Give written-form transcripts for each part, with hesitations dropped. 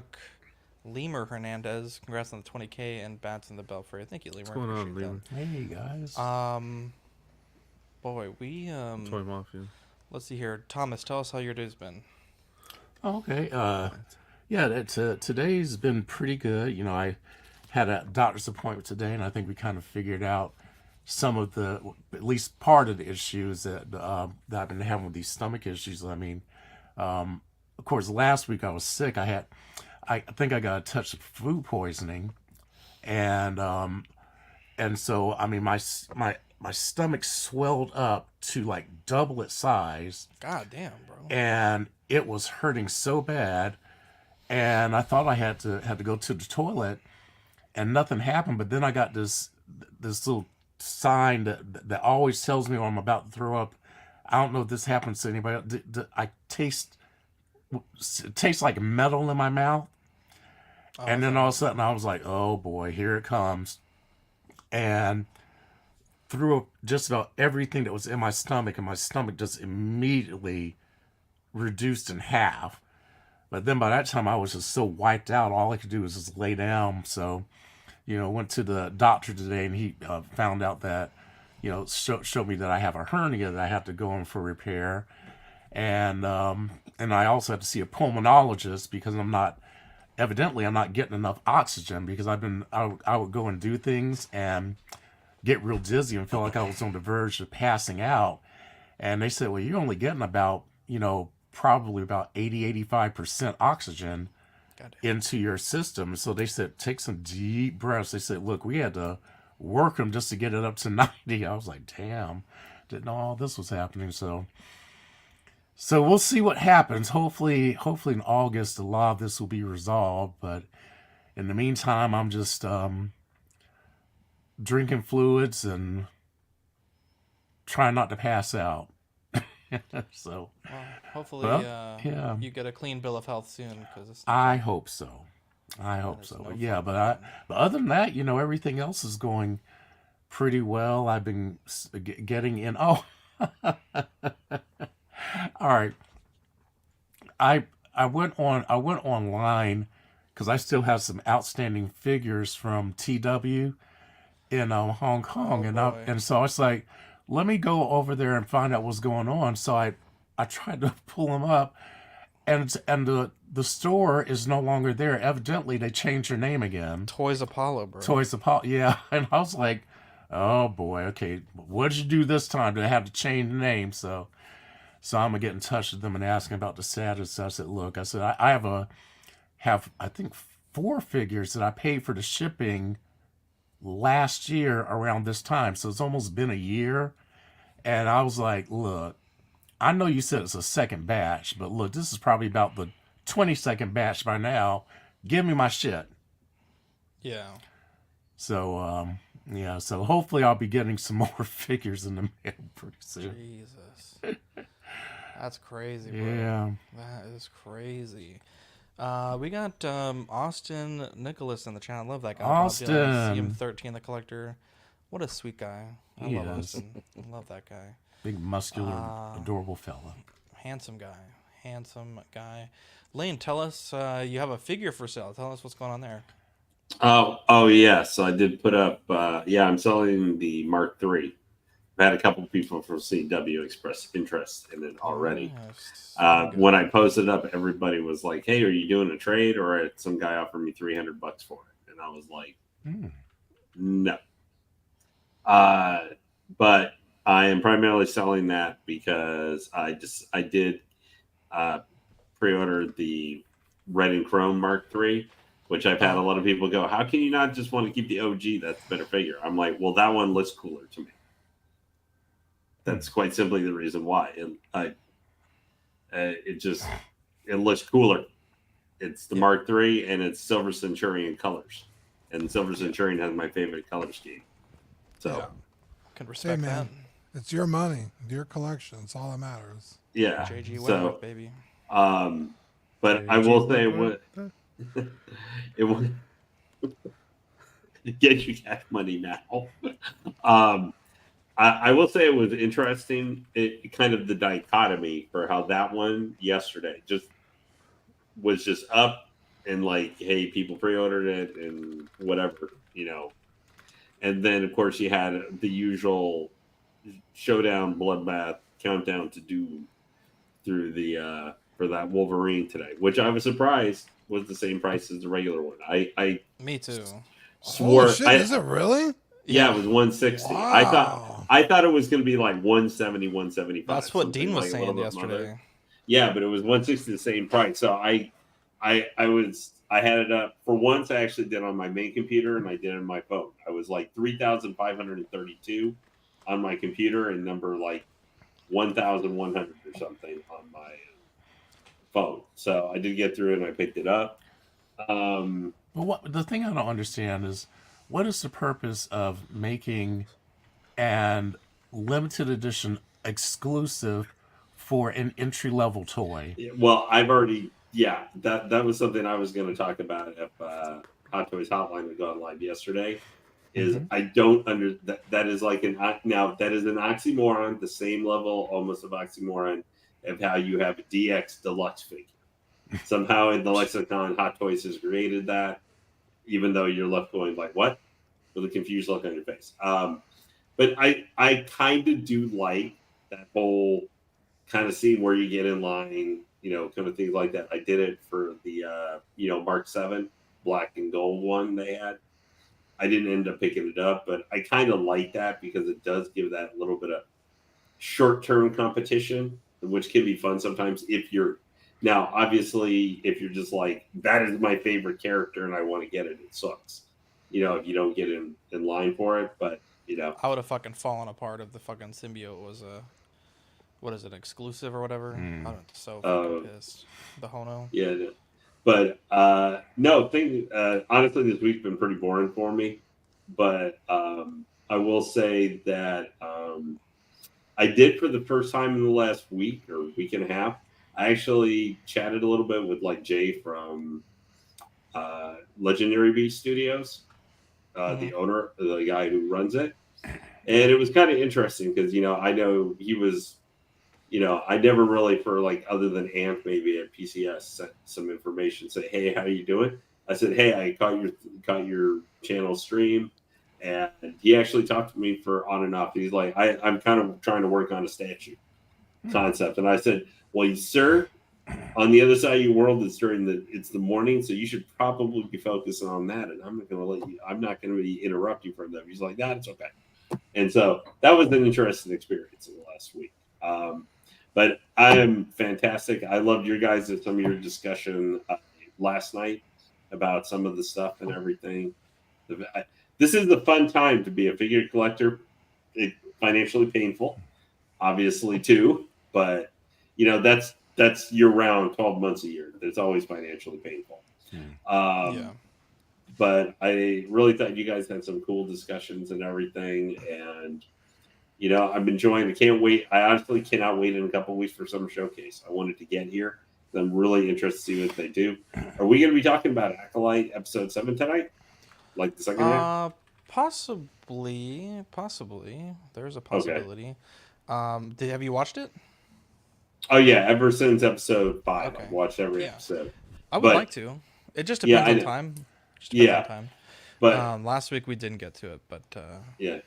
Chuck Lemur Hernandez. Congrats on the 20K and bats in the Belfry. Thank you, What's Lemur. going on, Appreciate Lemur? Hey guys. that. Boy, Toy Mafia. let's see here. Thomas, tell us how your day's been. Okay. Yeah. Today's been pretty good. I had a doctor's appointment today, and I think we kind of figured out some of at least part of the issues that I've been having with these stomach issues. I mean, of course, last week I was sick. I think I got a touch of food poisoning, and so I mean my stomach swelled up to like double its size, God damn, bro. and it was hurting so bad. And I thought I had to go to the toilet, and nothing happened. But then I got this little sign that always tells me when I'm about to throw up. I don't know if this happens to anybody else. I it tastes like metal in my mouth, Oh, and that's then not all of a good. sudden I was like, "Oh boy, here it comes!" And threw up just about everything that was in my stomach, and my stomach just immediately reduced in half. But then by that time, I was just so wiped out. All I could do was just lay down. So, went to the doctor today, and he found out that, showed me that I have a hernia that I have to go in for repair, and I also have to see a pulmonologist because I'm not getting enough oxygen because I would go and do things and get real dizzy and feel like I was on the verge of passing out. And they said, well, you're only getting about, probably about 85% oxygen God damn. into your system. So they said, take some deep breaths. They said, look, we had to work them just to get it up to 90. I was like, damn, didn't know all this was happening. So we'll see what happens. Hopefully in August, a lot of this will be resolved. But in the meantime, I'm just drinking fluids and trying not to pass out. So, Well, hopefully well, yeah, you get a clean bill of health soon because it's not I fun. hope so. I That hope is so. no But yeah, fun, man. but other than that, everything else is going pretty well. I've been getting in. Oh, all right. I I went online because I still have some outstanding figures from TW in Hong Kong, Oh boy. and so it's like, let me go over there and find out what's going on. So I tried to pull them up, and the store is no longer there. Evidently, they changed their name again. Toys Apollo, bro. Toys Apollo, yeah. And I was like, oh boy, okay, what did you do this time? Did I have to change the name? So I'm gonna get in touch with them and ask them about the status. I said, look, I said I have I think four figures that I paid for the shipping last year around this time. So it's almost been a year. And I was like, look, I know you said it's a second batch, but look, this is probably about the 22nd batch by now. Give me my shit. Yeah. So, yeah, so hopefully I'll be getting some more figures in the mail pretty soon. Jesus. That's crazy, bro. Yeah. That is crazy. We got Austin Nicholas in the chat. I love that guy. Bob Dylan, Austin. CM13, the collector. What a sweet guy. I He love is. Austin. I love that guy. Big, muscular, Uh, adorable fella. Handsome guy. Handsome guy. Lane, tell us you have a figure for sale. Tell us what's going on there. Oh yes, I did put up. Yeah, I'm selling the Mark III. I've had a couple people from CW express interest in it already. Yes. Very good. When I posted it up, everybody was like, "Hey, are you doing a trade?" Or some guy offered me $300 for it, and I was like, Hmm. "No." But I am primarily selling that because I did pre-order the Red and Chrome Mark III, which I've had a lot of people go, "How can you not just want to keep the OG? That's a better figure." I'm like, "Well, that one looks cooler to me." That's quite simply the reason why. And it looks cooler. It's the Yep. Mark III and it's Silver Centurion colors, and Silver Centurion has my favorite color scheme. So Yeah. Can respect man. that. It's your money, your collection. It's all that matters. yeah. JG So Wentworth, baby. but I will say it would get you cash money now. I will say it was interesting. Kind of the dichotomy for how that one yesterday just was just up and like, hey, people pre-ordered it and whatever, you know. And then of course you had the usual showdown bloodbath countdown to doom through the for that Wolverine today, which I was surprised was the same price as the regular one. I Me too. swore Holy shit, is it really? yeah, it was 160. Wow. I thought it was going to be like 170, 175. That's what something Dean was like a little saying bit yesterday. moderate. Yeah, but it was 160 the same price. So I had it up for once. I actually did on my main computer and I did it on my phone. I was like 3,532 on my computer and number like 1,100 or something on my phone. So I did get through it and I picked it up. But what the thing I don't understand is, what is the purpose of making an limited edition exclusive for an entry level toy? Well, I've already, yeah, that was something I was going to talk about if Hot Toys Hotline had gone live yesterday. Is Mhm. I don't under that is like now that is an oxymoron, the same level almost of oxymoron of how you have a DX deluxe figure. Somehow in the lexicon, Hot Toys has created that, even though you're left going like, what? With a confused look on your face. But I kind of do like that whole kind of scene where you get in line, you know, kind of things like that. I did it for the Mark 7 black and gold one they had. I didn't end up picking it up, but I kind of like that because it does give that little bit of short-term competition, which can be fun sometimes if you're now obviously if you're just like, that is my favorite character and I want to get it, it sucks. You know, if you don't get in line for it, but you know, I would have fucking fallen apart if the fucking symbiote was a, what is it, exclusive or whatever. Mm. I'm so fucking pissed. The Hono. yeah. But no, thing honestly, this week's been pretty boring for me. But I will say that I did for the first time in the last week or week and a half. I actually chatted a little bit with like Jay from Legendary Beast Studios, the owner, the guy who runs it, and it was kind of interesting because I know he was. I never really, for like other than Ant maybe at PCS, sent some information. Say, hey, how you doing? I said, hey, I caught your channel stream, and he actually talked to me for on and off. He's like, I'm kind of trying to work on a statue concept, and I said, well, sir, on the other side of your world, it's the morning, so you should probably be focusing on that. And I'm not going to be interrupting from them. He's like, nah, it's okay. And so that was an interesting experience in the last week. But I am fantastic. I loved your guys' some of your discussion last night about some of the stuff and everything. This is the fun time to be a figure collector. It's financially painful, obviously too, but that's year round, 12 months a year. It's always financially painful. Yeah. But I really thought you guys had some cool discussions and everything, and I'm enjoying it. Can't wait. I honestly cannot wait in a couple of weeks for Summer Showcase. I wanted to get here. I'm really interested to see what they do. Are we going to be talking about Acolyte episode 7 tonight? Like the second half? Possibly. There's a possibility. Okay. Have you watched it? Oh yeah, ever since episode 5, Okay. I've watched every episode. I would like to. It just depends on time. On time. But last week we didn't get to it, but yeah.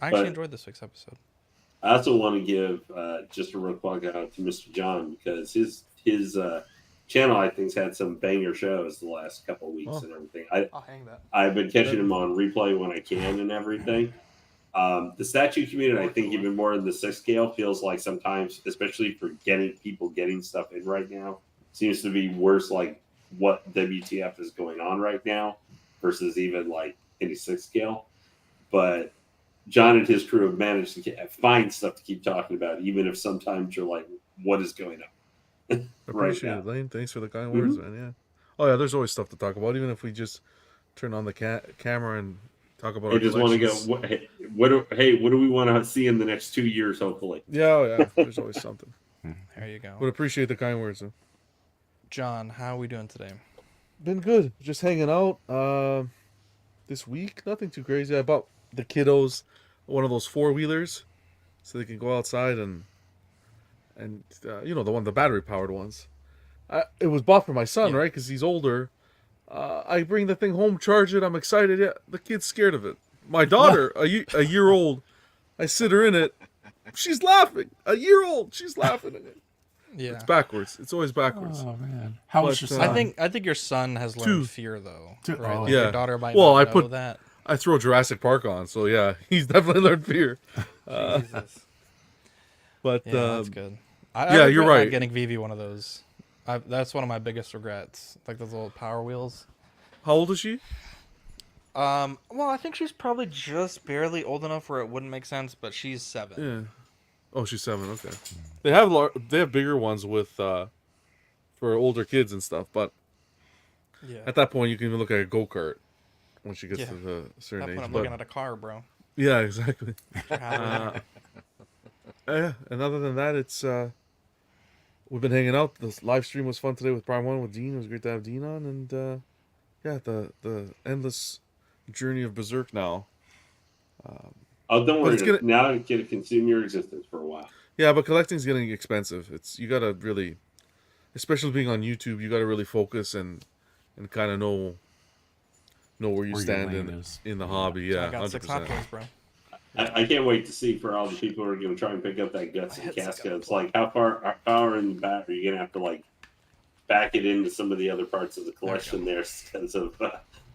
I actually enjoyed this week's episode. I also want to give just a real plug out to Mr. John because his channel I think's had some banger shows the last couple of weeks and everything. I'll hang that. I've been catching him on replay when I can and everything. The statue community, I think even more in the 6 scale, feels like sometimes, especially for people getting stuff in right now, seems to be worse like what WTF is going on right now versus even like any 6 scale. But John and his crew have managed to find stuff to keep talking about, even if sometimes you're like, what is going on? Appreciate it, Lane. Thanks for the kind words, man. Yeah. Oh, yeah, there's always stuff to talk about, even if we just turn on the camera and talk about I just want to go, what do we want to see in the next 2 years, hopefully? Yeah, there's always something. There you go. But appreciate the kind words, though. John, how are we doing today? Been good. Just hanging out. This week, nothing too crazy. I bought the kiddos one of those 4-wheelers so they can go outside and the battery powered ones. It was bought for my son, right? Because he's older, I bring the thing home, charge it. I'm excited. Yeah, the kid's scared of it. My daughter, a year old, I sit her in it. She's laughing. A year old, she's laughing at it. Yeah. It's backwards. It's always backwards. Oh man, how was your But, son? I think your son has learned Two. fear though. Two. Right? Oh, Like, yeah. Your daughter might Well, not I know put- that. I throw Jurassic Park on, so yeah, he's definitely learned fear. Jesus. But Yeah, that's good. I yeah, regret you're not right. getting Vivi one of those. That's one of my biggest regrets. Like those little Power Wheels. how old is she? Well, I think she's probably just barely old enough where it wouldn't make sense, but she's 7. Yeah. Oh, she's 7. Okay. They have bigger ones with for older kids and stuff, but Yeah. at that point you can even look at a go-kart when she gets Yeah. to the certain That's age. when I'm But, looking at a car, bro. yeah, exactly. Uh, Yeah, and other than that, it's we've been hanging out. This live stream was fun today with Prime One with Dean. It was great to have Dean on, and yeah, the endless journey of Berserk now. Oh, don't But worry. it's gonna- Now it's going to consume your existence for a while. Yeah, but collecting's getting expensive. You gotta really, especially being on YouTube, you gotta really focus and kind of know where you Where your stand lane is. in the hobby. Yeah, I got 6 100%. Hot Toys, bro. I can't wait to see for all the people who are going to try and pick up that guts and It's got casket. It's blood. like how far in the back are you going to have to like back it into some of the other parts of the collection there because of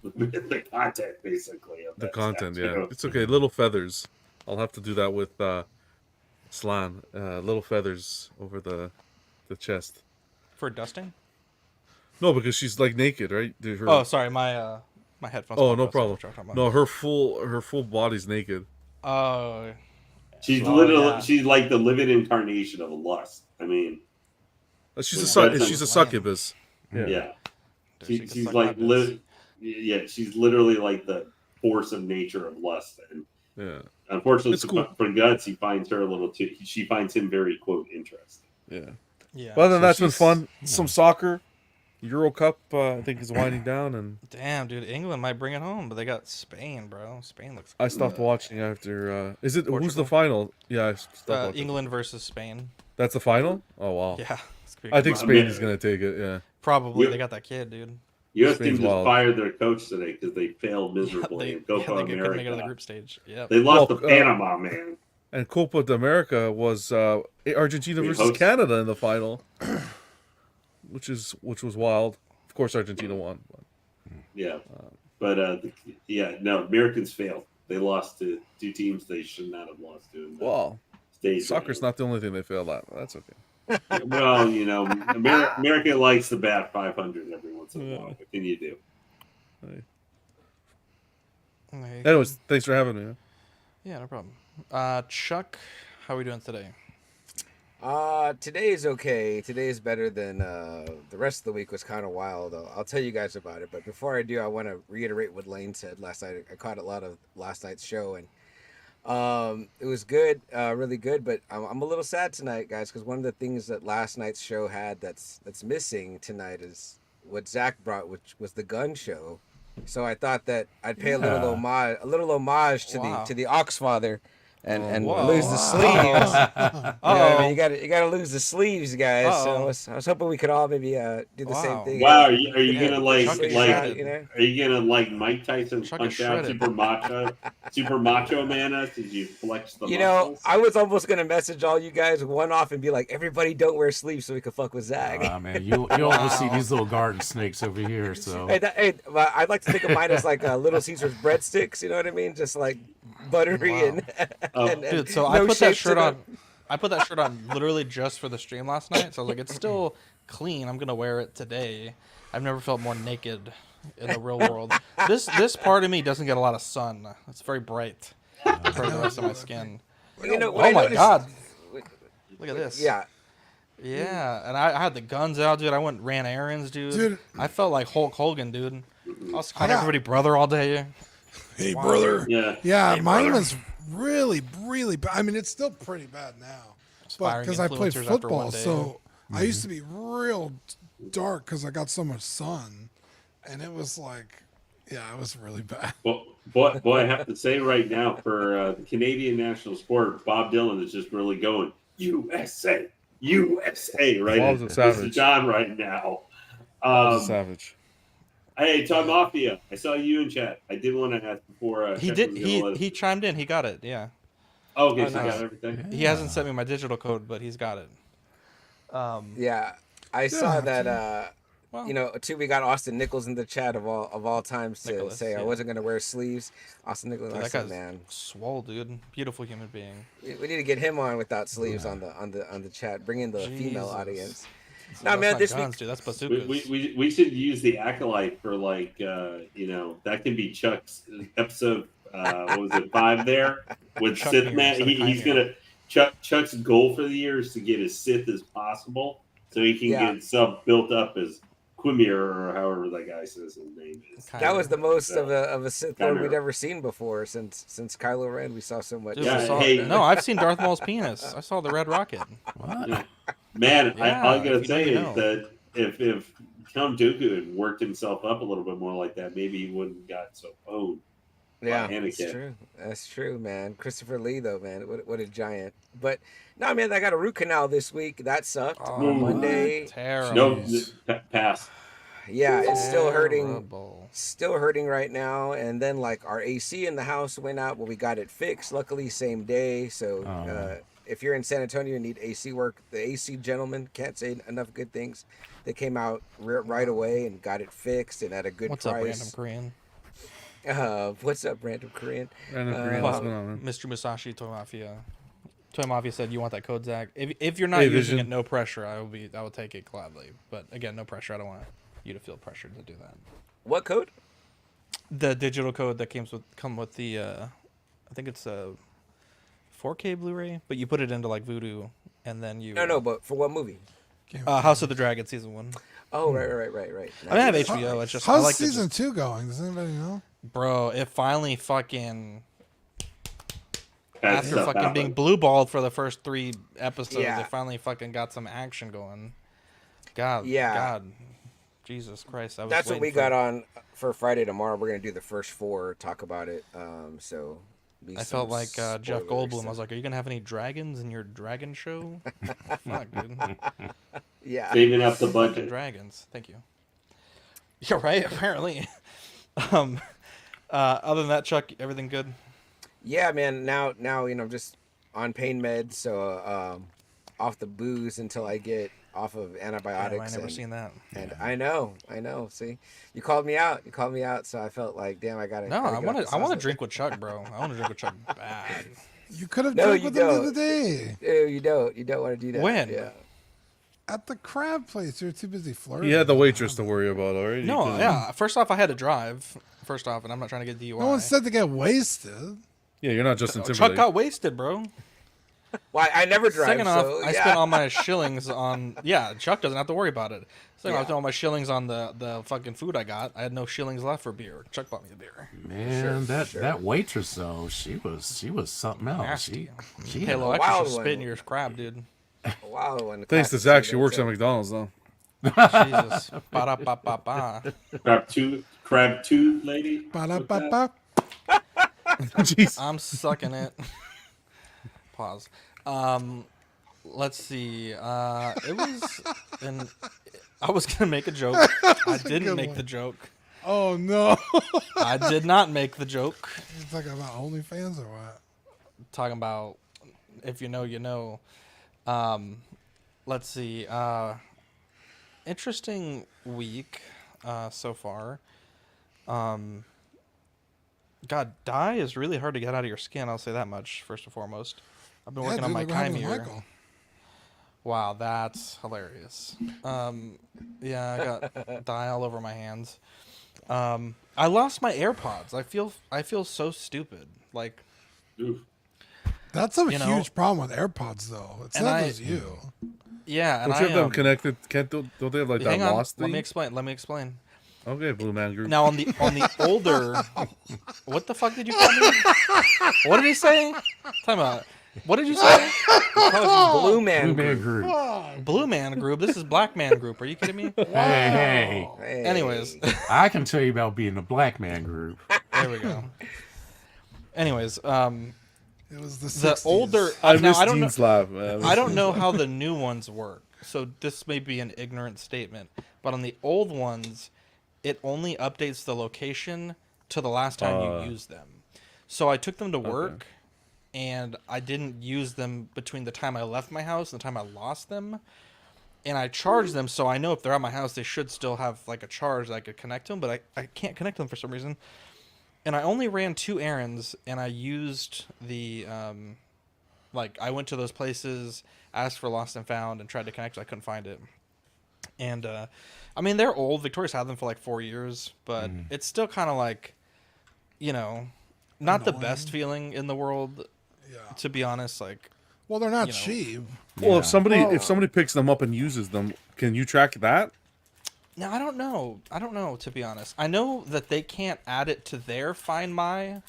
the content, basically. Of The that content, stuff, yeah, too. it's okay. Little feathers. I'll have to do that with Slan. Little feathers over the chest. For dusting? No, because she's like naked, right? Her- Oh, sorry, my headphones. Oh, popped no up, so problem. what you're talking about. No, her full body's naked. Oh, She's Oh, literally yeah. she's like the living incarnation of lust. I mean, She's Yeah. she's a succubus. Yeah. yeah, dude, she, could she's suck like my bits. yeah, she's literally like the force of nature of lust. And Yeah. unfortunately It's cool. for Guts, he finds her a little too. She finds him very quote interesting. Yeah. Yeah. But other than So that's been she's- fun. Some soccer. Euro Cup, I think, is winding down, and Damn, dude, England might bring it home, but they got Spain, bro. Spain looks. I stopped watching after. Is it who's the Portugal? final? Yeah, I stopped watching. England versus Spain. That's the final. Oh wow. Yeah, it's gonna be I think good. Spain is gonna take it. Yeah. Probably Yeah. they got that kid, dude. U.S. Spain's team just wild. fired their coach today because they failed miserably they in Copa couldn't make it to the America. group stage. Yeah. They lost Well, to Panama, man. And Copa de America was Argentina We versus host- Canada in the final, which was wild. Of course, Argentina won. Yeah, but no, Americans failed. They lost to two teams they should not have lost to. in the Well, stage soccer's round. not the only thing they failed at. That's okay. Well, America likes to bat 500 every once in a while. What can you do? Okay. Anyways, thanks for having me. Yeah, no problem. Chuck, how are we doing today? Today is okay. Today is better than the rest of the week was kind of wild. I'll tell you guys about it. But before I do, I want to reiterate what Lane said last night. I caught a lot of last night's show, and it was good, really good. But I'm a little sad tonight, guys, because one of the things that last night's show had that's missing tonight is what Zach brought, which was the gun show. So I thought that I'd pay a little homage to Wow. the Oxfather. And Whoa. lose the sleeves. You know what I mean? Oh, You got to lose the sleeves, guys. So Uh-oh. I was hoping we could all maybe do the same Wow. thing. Wow, are you Yeah, gonna like Chuck is like shredded. you know? are you gonna like Mike Tyson Chuck punch is out shredded. super macho man us? Did you flex the You know, muscles? I was almost gonna message all you guys one off and be like, everybody don't wear sleeves so we can fuck with Zach. Man, you almost see these little garden snakes over here. So But I'd like to think of mine as like Little Caesar's breadsticks. You know what I mean? Just like buttery Wow. and, Oh. and dude. So no I put that shape to shirt them. on. I put that shirt on literally just for the stream last night. So I was like, it's still clean. I'm gonna wear it today. I've never felt more naked in the real world. This part of me doesn't get a lot of sun. It's very bright for the rest of my skin. You know, what Oh I my noticed- god! Look at this. Yeah. Yeah, and I had the guns out, dude. I went and ran errands, dude. Dude. I felt like Hulk Hogan, dude. I was calling got- everybody brother all day. Hey, Wow. brother. Yeah. Yeah, Hey, mine brother. was really, really bad. I mean, it's still pretty bad now. But Aspiring because I played influencers after one football, day. so I used to be real dark because I got so much sun. And it was like, yeah, it was really bad. Well, boy, I have to say right now for the Canadian national sport, Bob Dylan is just really going USA, USA, right? Bob's a This is savage. John right now. Bob's a savage. Hey, Todd Mafia, I saw you in chat. I did want to ask before. He Chuck did. was gonna let us- He chimed in. He got it. Yeah. Oh, okay, Oh, so you nice. got everything. He hasn't sent me my digital code, but he's got it. Yeah, I saw have that. to. Well, You know, too. We got Austin Nichols in the chat of all times to Nicholas, say I yeah. wasn't gonna wear sleeves. Austin Nichols, dude, I that said, guy's man, swole, dude. Beautiful human being. we need to get him on without sleeves on the chat. Bring in the female Jesus. audience. That's No, man, not this guns, week. dude. That's We, bazookas. we should use the acolyte for like that can be Chuck's episode. What was it 5 there with Chuck Sith Mirror Man? instead of He's Chimera. gonna Chuck's goal for the year is to get as Sith as possible, so he can Yeah. get himself built up as Quimir or however that guy says his name is. That was the most So, of a Sith Lord we'd Chimera. ever seen before since Kylo Ren. We saw so much. Dude, Yeah, I saw, hey- no, I've seen Darth Maul's penis. I saw the red rocket. What? Yeah. Man, Yeah, all I gotta if you know, say you is know. that if Count Dooku had worked himself up a little bit more like that, maybe he wouldn't have got so owned. Yeah, Anakin. that's true. That's true, man. Christopher Lee, though, man, what a giant. But no, man, I got a root canal this week. That sucked. Oh, On Monday, Terrible. No, pass. yeah, it's still hurting. Terrible. Still hurting right now. And then like our AC in the house went out, but we got it fixed. Luckily, same day. So if you're in San Antonio and need AC work, the AC gentleman can't say enough good things. They came out right away and got it fixed and at a good What's up, random price. Korean? What's up, random Korean? Random Korean, what's going on, man? Mr. Musashi Toy Mafia. Toy Mafia said, "You want that code, Zach? If you're not Hey, using Vision. it, no pressure. I will take it gladly. But again, no pressure. I don't want you to feel pressured to do that. What code? The digital code that come with the, I think it's a 4K Blu-ray, but you put it into like Voodoo, and then you No, but for what movie? House of the Dragon season 1. Oh, right. I mean, I have HBO. It's just I How's like to season just, 2 going? Does anybody know? bro. It finally fucking Bad after stuff fucking being happened. blue balled for the first 3 episodes, Yeah. they finally fucking got some action going. God, Yeah. God, Jesus Christ! I was That's what waiting we for got it. on for Friday tomorrow. We're gonna do the first 4, talk about it. So be I some felt like Jeff spoilers. Goldblum. I was like, "Are you gonna have any dragons in your dragon show?" Fuck, dude. Yeah. Saving up the Fucking budget. dragons. Thank you. Yeah, right. Apparently. Other than that, Chuck, everything good? Yeah, man. Now, just on pain meds, so off the booze until I get off of Damn, antibiotics. I never and, seen that. and I know. See, you called me out. So I felt like, damn, I gotta. No, gotta I get want off to. the I want to sauce. drink with Chuck, bro. I want to drink with Chuck bad. You could have No, drank you with them the don't. other day Ew, you don't. You don't want to do that. When? Yeah. at the crab place. You're too busy flirting. You had the waitress to worry about, all right? You No, couldn't- yeah. First off, I had to drive. First off, and I'm not trying to get DUI. No one said to get wasted. Yeah, you're not Justin Chuck Timberlake. got wasted, bro. Well, I never drive. Second off, so, I yeah. spent all my shillings on. Yeah, Chuck doesn't have to worry about it. Second off, I spent all my shillings on the fucking food I got. I had no shillings left for beer. Chuck bought me a beer. Man, that waitress though, she was something else. Nasty. She Pay a had little a, extra, wild just one. spit in your crab, dude. Wow, one. Thanks to classic Zach, she scene, works that's at it. McDonald's though. Jesus. Ba-da-ba-ba-ba. Crab two lady. Ba-da-ba-ba. Jeez. I'm sucking it. Pause. Let's see. It was, and I was gonna make a joke. I didn't good make one. the joke. Oh no! I did not make the joke. You're talking about OnlyFans or what? Talking about if you know, you know. Let's see. Interesting week so far. God, dye is really hard to get out of your skin. I'll say that much. First and foremost, I've been working on my look what happened to Chimere. Michael. Wow, that's hilarious. Yeah, I got dye all over my hands. I lost my AirPods. I feel so stupid. Like, Oof. That's a You know, huge problem with AirPods, though. It's and not I- just you. yeah, and Don't you have I them connected? Don't they have like that hang on. lost Let thing? me explain. Let me explain. Okay, Blue Man Group. Now on the older, what the fuck did you call me? What did he say? Time out. What did you say? Oh, Blue Man. Blue Man Group. Group. Blue Man Group. This is Black Man Group. Are you kidding me? Hey, Hey. Anyways, I can tell you about being a black man group. there we go. Anyways, It was the 60s. the older. I now miss I don't know. Dean's laugh, man. I don't know how the new ones work, so this may be an ignorant statement. But on the old ones, it only updates the location to the last time you use them. So I took them to work, and I didn't use them between the time I left my house and the time I lost them. And I charged them, so I know if they're at my house, they should still have like a charge that I could connect to them, but I can't connect them for some reason. And I only ran 2 errands, and I used the like I went to those places, asked for lost and found, and tried to connect. I couldn't find it. And I mean, they're old. Victoria's had them for like 4 years, but it's still kind of like, you know, not the best feeling in the world, Yeah. to be honest. Like, Well, they're not you know. cheap. Well, Yeah. if somebody picks them up and uses them, can you track that? now I don't know. I don't know, to be honest. I know that they can't add it to their Find My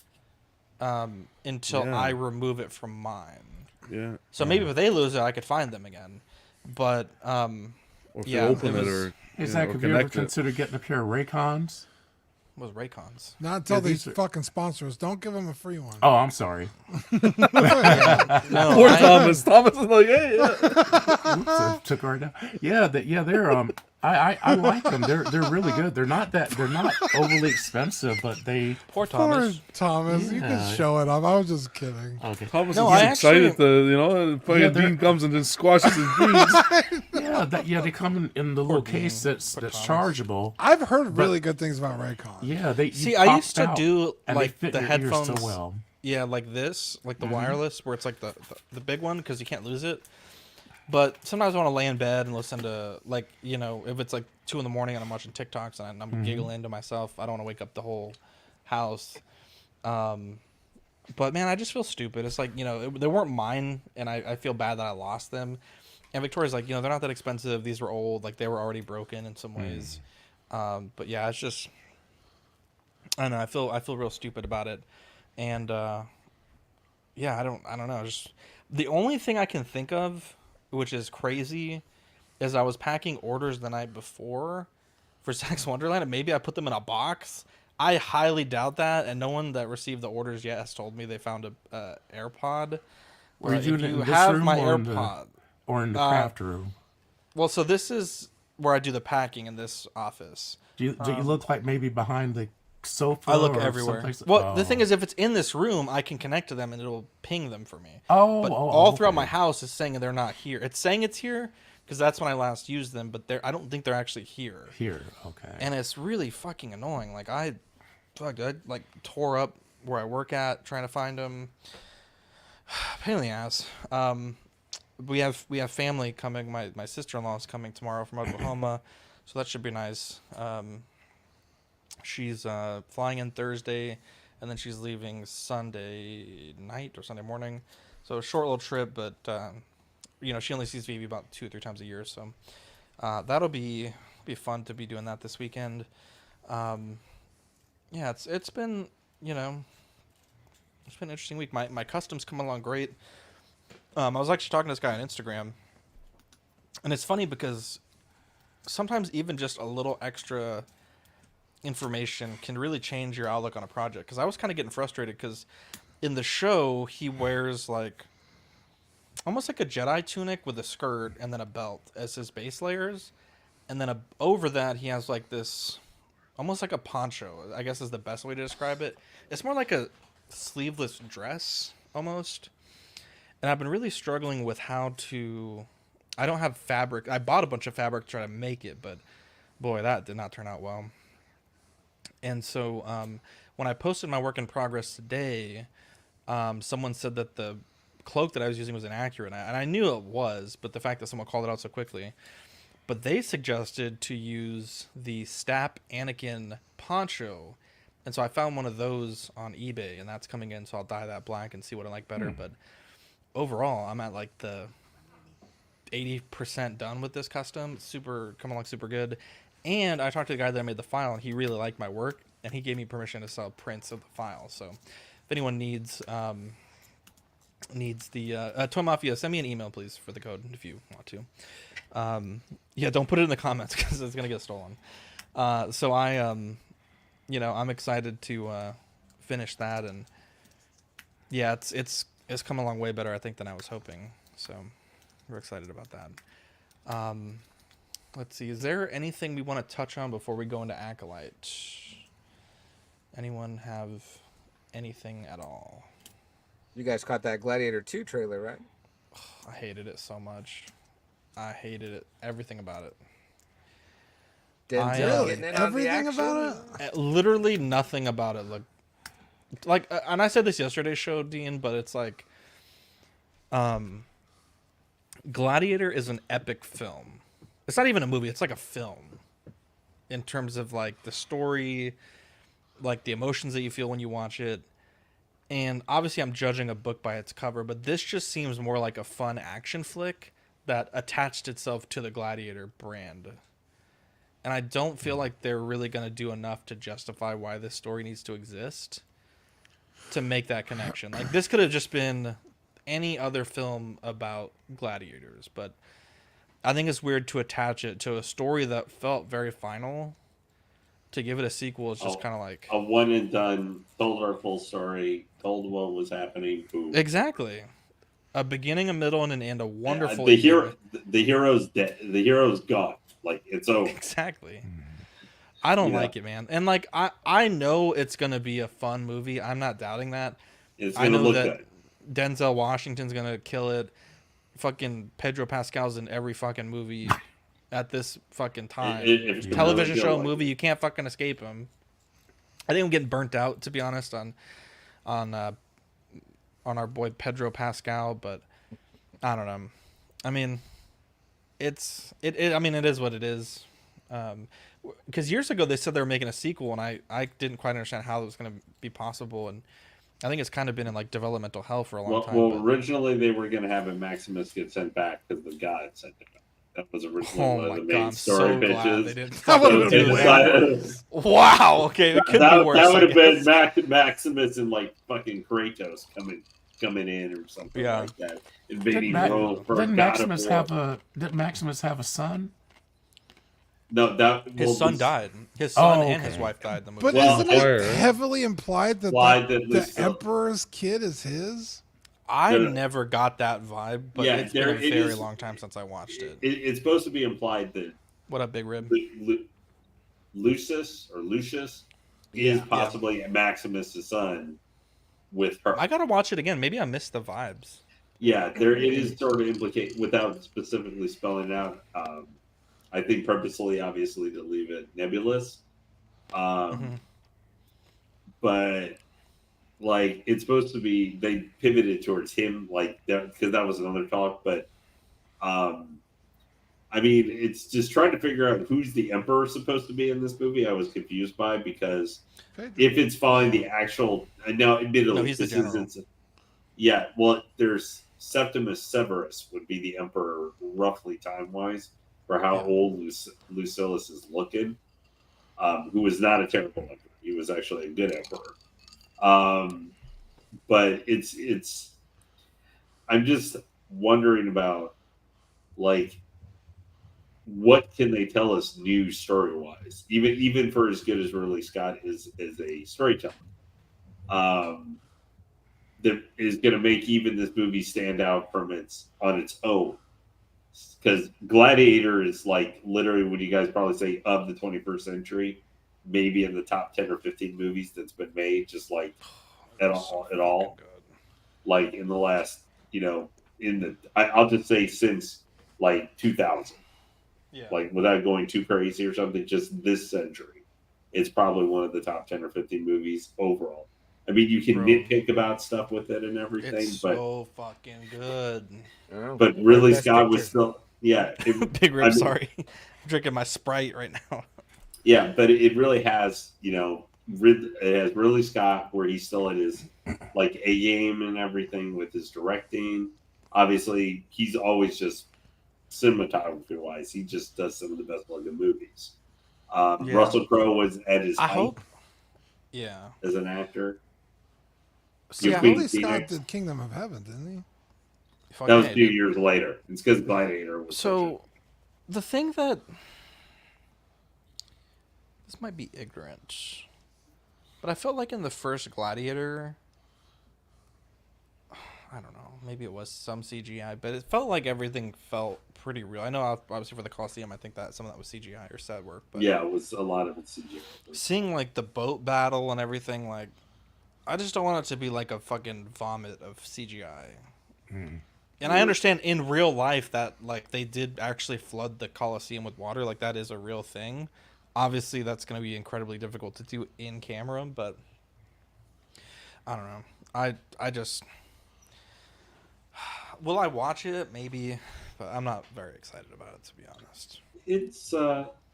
until Yeah. I remove it from mine. Yeah. So maybe if they lose it, I could find them again. But Or if Yeah, they open it it, was- or Hey, you know, Zach, or have you ever connect it. considered getting a pair of Raycons? what was Raycons? Not until Yeah, these these are- fucking sponsors. Don't give them a free one. Oh, I'm sorry. No, Poor I- Thomas. Thomas is like, hey, yeah. Oops, I took right now. Yeah, they're I like them. They're really good. They're not overly expensive, but they. Poor Poor Thomas. Thomas. You can Yeah. show it up. I was just kidding. Okay. Thomas No, is I excited actually- to, you know, fucking Yeah, they're- Dean comes and just squashes his beans. Yeah, they come in the little Dean. case that's Poor Thomas. chargeable. I've heard really good things about Raycon. Yeah, they. See, you I pop used to out, do and they like fit the in your ears headphones. so well. Yeah, like this, like Mm-hmm. the wireless, where it's like the big one because you can't lose it. But sometimes I want to lay in bed and listen to, like, you know, if it's like 2 in the morning and I'm watching TikToks and I'm Mm-hmm. giggling to myself, I don't want to wake up the whole house. But man, I just feel stupid. It's like, you know, they weren't mine, and I feel bad that I lost them. And Victoria's like, you know, they're not that expensive. These were old, like they were already broken in some ways. But yeah, it's just, I don't know. I feel real stupid about it, and yeah, I don't know. Just the only thing I can think of, which is crazy, is I was packing orders the night before for Zach's Wonderland, and maybe I put them in a box. I highly doubt that, and no one that received the orders yet has told me they found a AirPod. Were you If doing it in you this have room my or in the- AirPod, Or in the craft room. well, so this is where I do the packing in this office. Do you look like maybe behind the sofa? I look or everywhere. someplace- Well, the thing Oh. is, if it's in this room, I can connect to them and it'll ping them for me. Oh, But oh, all throughout okay. my house is saying they're not here. It's saying it's here because that's when I last used them, but I don't think they're actually here. Here, okay. And it's really fucking annoying. Like I like tore up where I work at trying to find them. Pain in the ass. We have family coming. My sister-in-law is coming tomorrow from Oklahoma, so that should be nice. She's flying in Thursday, and then she's leaving Sunday night or Sunday morning. So a short little trip, but you know, she only sees Vivi about 2 or 3 times a year, so that'll be fun to be doing that this weekend. Yeah, it's been, you know, it's been an interesting week. My customs come along great. I was actually talking to this guy on Instagram, and it's funny because sometimes even just a little extra information can really change your outlook on a project. Because I was kind of getting frustrated because in the show he wears like almost like a Jedi tunic with a skirt and then a belt as his base layers, and then over that he has like this almost like a poncho, I guess is the best way to describe it. It's more like a sleeveless dress almost. And I've been really struggling with how to... I don't have fabric. I bought a bunch of fabric to try to make it, but boy, that did not turn out well. And so when I posted my work in progress today, someone said that the cloak that I was using was inaccurate. And I knew it was, but the fact that someone called it out so quickly. But they suggested to use the Stap Anakin poncho. And so I found one of those on eBay, and that's coming in, so I'll dye that black and see what I like better. But overall, I'm at like the 80% done with this custom. It's coming along super good. And I talked to the guy that made the file, and he really liked my work, and he gave me permission to sell prints of the file. So if anyone needs the Toy Mafia, send me an email, please, for the code if you want to. Yeah, don't put it in the comments because it's gonna get stolen. So you know, I'm excited to finish that, and yeah, it's come along way better, I think, than I was hoping. So we're excited about that. Let's see. Is there anything we want to touch on before we go into Acolyte? Anyone have anything at all? You guys caught that Gladiator 2 trailer, right? I hated it so much. I hated it. Everything about it. Denzel Really? getting in on the Everything action. about it? Literally nothing about it looked like. And I said this yesterday's show, Dean, but it's like, Gladiator is an epic film. It's not even a movie. It's like a film. In terms of like the story, like the emotions that you feel when you watch it. And obviously I'm judging a book by its cover, but this just seems more like a fun action flick that attached itself to the Gladiator brand. And I don't feel like they're really going to do enough to justify why this story needs to exist to make that connection. Like, this could have just been any other film about gladiators, but I think it's weird to attach it to a story that felt very final. To give it a sequel is just kind of like... A one and done, told our full story, told what was happening. Boom. Exactly. A beginning, a middle, and an end. A wonderful... The hero's dead. The hero's gone. Like, it's over. Exactly. I don't like it, man. And like, I know it's gonna be a fun movie. I'm not doubting that. It's I gonna know look that good. Denzel Washington's gonna kill it. Fucking Pedro Pascal's in every fucking movie at this fucking time. If it's Television really show, good, movie, you can't fucking escape him. I think I'm getting burnt out, to be honest, on our boy Pedro Pascal, but I don't know. I mean, it is what it is. Because years ago they said they were making a sequel, and I didn't quite understand how it was going to be possible, and I think it's kind of been in like developmental hell for a long time. Well, but... originally they were going to have a Maximus get sent back because the god sent him back. That was originally Oh one my of the God, main I'm story so glad pitches. they didn't That fucking would've do been that. Wow. Okay, it could be worse. That would I have been guess. Maximus and like fucking Kratos coming in or something Yeah. like that, invading Rome for Didn't God Maximus of War. have a son? No, that His son died. His son Oh, and his okay. wife died in the movie. But Well, isn't Fire. it heavily implied that Why the did Lucille- Emperor's kid is his? I No. never got that vibe, but Yeah, it's been a it very is- long time since I watched it. It's supposed to be implied that What up, Big Rib? Lucius is Yeah. possibly Maximus' son with her. I gotta watch it again. Maybe I missed the vibes. Yeah, there it is sort of implicate without specifically spelling it out. I think purposely, obviously, to leave it nebulous. Mhm. But like it's supposed to be, they pivoted towards him, like that because that was another talk. But I mean, it's just trying to figure out who's the emperor supposed to be in this movie. I was confused by because if it's following the actual, now admittedly, No, he's the this general. isn't. Yeah, well, there's Septimus Severus would be the emperor roughly time wise for how Yeah. old Lucilius is looking. Who was not a terrible emperor. He was actually a good emperor. But it's. I'm just wondering about like what can they tell us new story wise, even for as good as Ridley Scott is as a storyteller. That is going to make even this movie stand out from on its own. Because Gladiator is like literally what you guys probably say of the 21st century, maybe in the top 10 or 15 movies that's been made, just like at all, like in the last, I'll just say since like 2000, Yeah. like without going too crazy or something, just this century, it's probably one of the top 10 or 15 movies overall. I mean, you can Bro. nitpick about stuff with it and everything, It's but so fucking good. Ridley Best Scott was Picture. still, yeah, Big Rib, I mean- sorry. I'm drinking my Sprite right now. yeah, but it really has, it has Ridley Scott where he's still at his like A game and everything with his directing. Obviously, he's always just cinematography wise, he just does some of the best looking movies. Yeah. Russell Crowe was at his I height hope. Yeah. as an actor. See, You're I Queen hope Ridley Scott Phoenix. did Kingdom of Heaven, didn't he? fucking That was A, a few dude. years later. It's because Gladiator was So, the thing that this might be ignorant, but I felt like in the first Gladiator, I don't know. Maybe it was some CGI, but it felt like everything felt pretty real. I know obviously for the Colosseum, I think that some of that was CGI or set work, but Yeah, it was a lot of it CGI. seeing like the boat battle and everything, like I just don't want it to be like a fucking vomit of CGI. And I understand in real life that like they did actually flood the Colosseum with water, like that is a real thing. Obviously, that's going to be incredibly difficult to do in camera, but I don't know. I just will I watch it? Maybe, but I'm not very excited about it to be honest. It's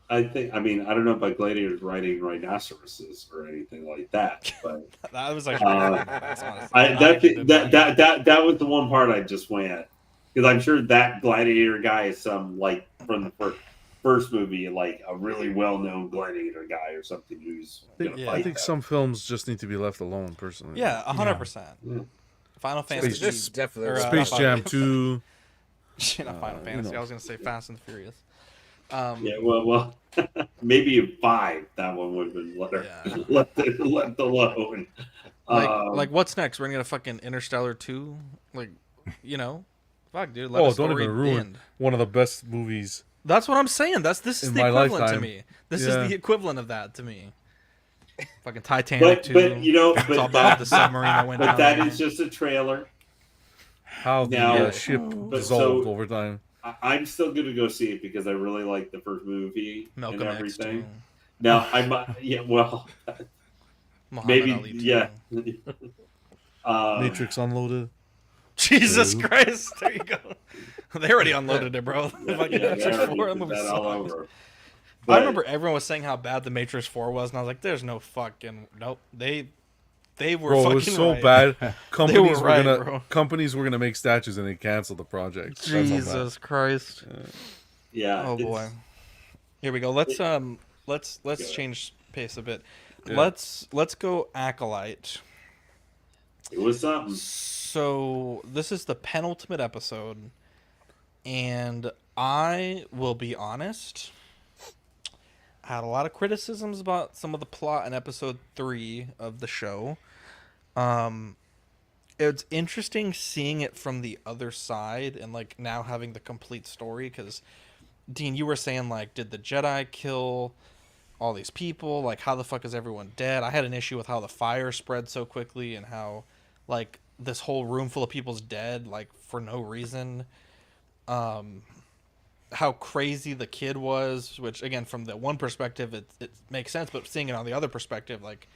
I think I mean I don't know about gladiators riding rhinoceroses or anything like that, but That was actually that's honestly, I I that, actually did that, like that that that was the one part I just went because I'm sure that gladiator guy is some like from the first movie, like a really well-known gladiator guy or something who's gonna Yeah. I fight think them. some films just need to be left alone. Personally, Yeah, 100%. Yeah. Final Fantasy. This definitely. or, was Space not Jam 2. not Final Fantasy. I was gonna say Fast and the Furious. Yeah, well, maybe in 5 that one would have been Yeah. left alone. Like what's next? We're gonna get a fucking Interstellar 2? Like, fuck, dude. Let a Oh, story don't even ruin end. one of the best movies. That's what I'm saying. This is In the my equivalent lifetime. to me. This Yeah. is the equivalent of that to me. Fucking Titanic 2. but you know, it's all but about that, the submarine that went but down. that there. is just a trailer. How the Now- ship but dissolved so- over time. I'm still going to go see it because I really like the first movie Malcolm and X everything. 2. Now I might, yeah, well, Muhammad maybe, Ali 2. yeah. Matrix Unloaded. Jesus Two. Christ. There you go. They already unloaded it, bro. Yeah, Fucking yeah, Matrix they already 4, that did movie that all sucked. over. I But- remember everyone was saying how bad the Matrix 4 was, and I was like, "There's no fucking nope." They were Bro, fucking it was so right. bad. Companies right, were gonna bro. companies were gonna make statues and they canceled the project. That's how bad. Jesus Christ! Yeah. Oh it's- boy. Here we go. Let's Go. change pace a bit. Yeah. Let's go Acolyte. It was something. So this is the penultimate episode, and I will be honest. I had a lot of criticisms about some of the plot in episode 3 of the show. It's interesting seeing it from the other side and like now having the complete story because Dean, you were saying like, did the Jedi kill all these people? Like, how the fuck is everyone dead? I had an issue with how the fire spread so quickly and how like this whole room full of people's dead like for no reason. How crazy the kid was, which again from the one perspective it makes sense, but seeing it on the other perspective, like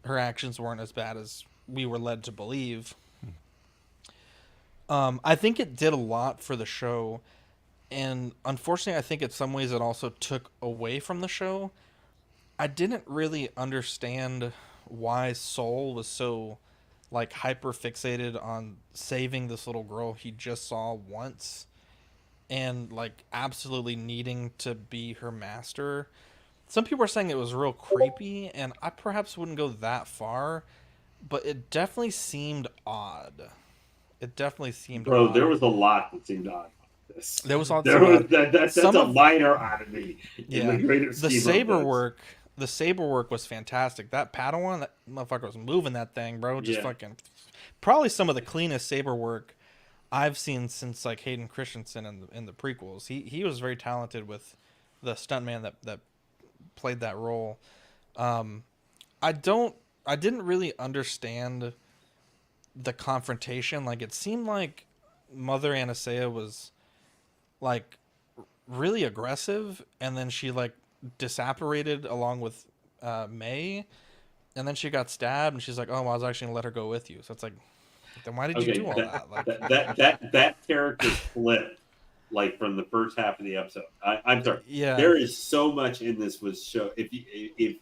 her actions weren't as bad as we were led to believe. I think it did a lot for the show, and unfortunately I think in some ways it also took away from the show. I didn't really understand why Soul was so like hyper fixated on saving this little girl he just saw once and like absolutely needing to be her master. Some people are saying it was real creepy, and I perhaps wouldn't go that far, but it definitely seemed odd. It definitely seemed Bro, odd. there was a lot that seemed odd about this. There was There was odd. that's Some a of- minor oddity in Yeah. the greater The scheme of saber this. work, the saber work was fantastic. That Padawan, that motherfucker was moving that thing, bro. Just Yeah. fucking, probably some of the cleanest saber work I've seen since like Hayden Christensen in the prequels. He was very talented with the stuntman that played that role. I didn't really understand the confrontation. Like it seemed like Mother Anastasia was like really aggressive, and then she like disapparated along with May, and then she got stabbed, and she's like, "Oh, well, I was actually gonna let her go with you." So it's like, then why did you do all that? Like, that character flipped like from the first half of the episode. I'm sorry. yeah, There is so much in this was show. If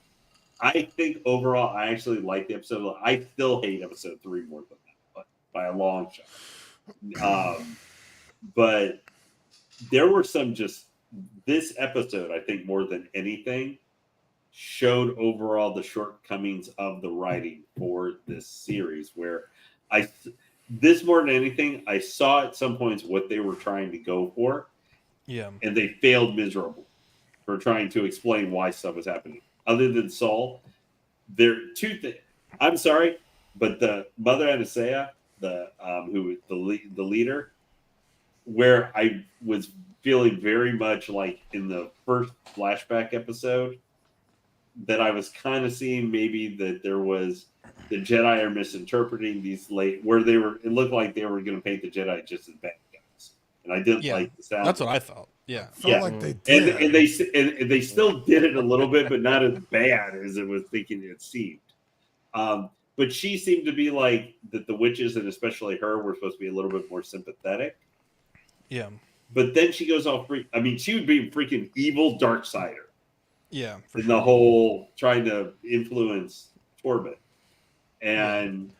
I think overall, I actually like the episode. I still hate episode 3 more than that, by a long shot. But there were some just this episode. I think more than anything showed overall the shortcomings of the writing for this series. Where this more than anything, I saw at some points what they were trying to go for, yeah, and they failed miserably for trying to explain why stuff was happening. Other than Saul, there are two things. I'm sorry, but the Mother Anastasia, the leader, where I was feeling very much like in the first flashback episode that I was kind of seeing maybe that there was the Jedi are misinterpreting these where they were. It looked like they were going to paint the Jedi just as bad guys, and I didn't Yeah, like the sound. that's what I felt. Yeah. Felt Yeah. like they and did. and they still did it a little bit, but not as bad as it was thinking it seemed. But she seemed to be like that. The witches and especially her were supposed to be a little bit more sympathetic. Yeah. But then she goes off. I mean, she would be a freaking evil Darksider Yeah. For in sure. the whole trying to influence Torben, and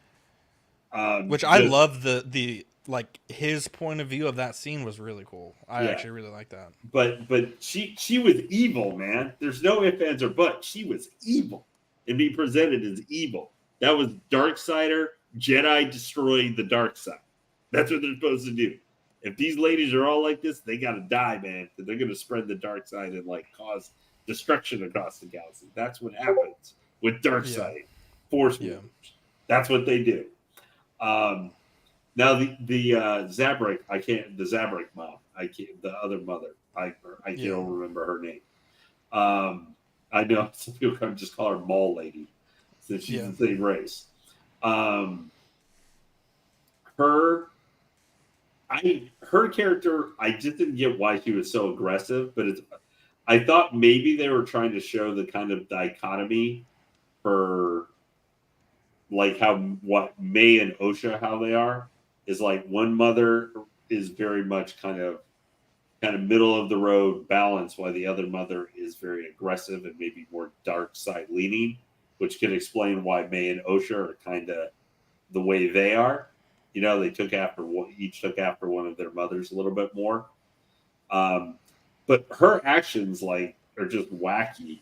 Which I love the like his point of view of that scene was really cool. I Yeah. actually really like that. But she was evil, man. There's no ifs, ands, or buts. She was evil and being presented as evil. That was Darksider, Jedi destroying the dark side. That's what they're supposed to do. If these ladies are all like this, they gotta die, man. Because they're gonna spread the dark side and like cause destruction across the galaxy. That's what happens with Darkseid. Force Yeah. movers. That's what they do. Now the Zabrak, the Zabrak mom, the other mother, I don't remember her name. I know some people can just call her Mall Lady, since she's the same race. Her character, I just didn't get why she was so aggressive, but I thought maybe they were trying to show the kind of dichotomy for like what May and Osha, how they are, is like one mother is very much kind of middle of the road balance, while the other mother is very aggressive and maybe more dark side leaning, which can explain why May and Osha are kind of the way they are. You know, they each took after one of their mothers a little bit more. But her actions like are just wacky,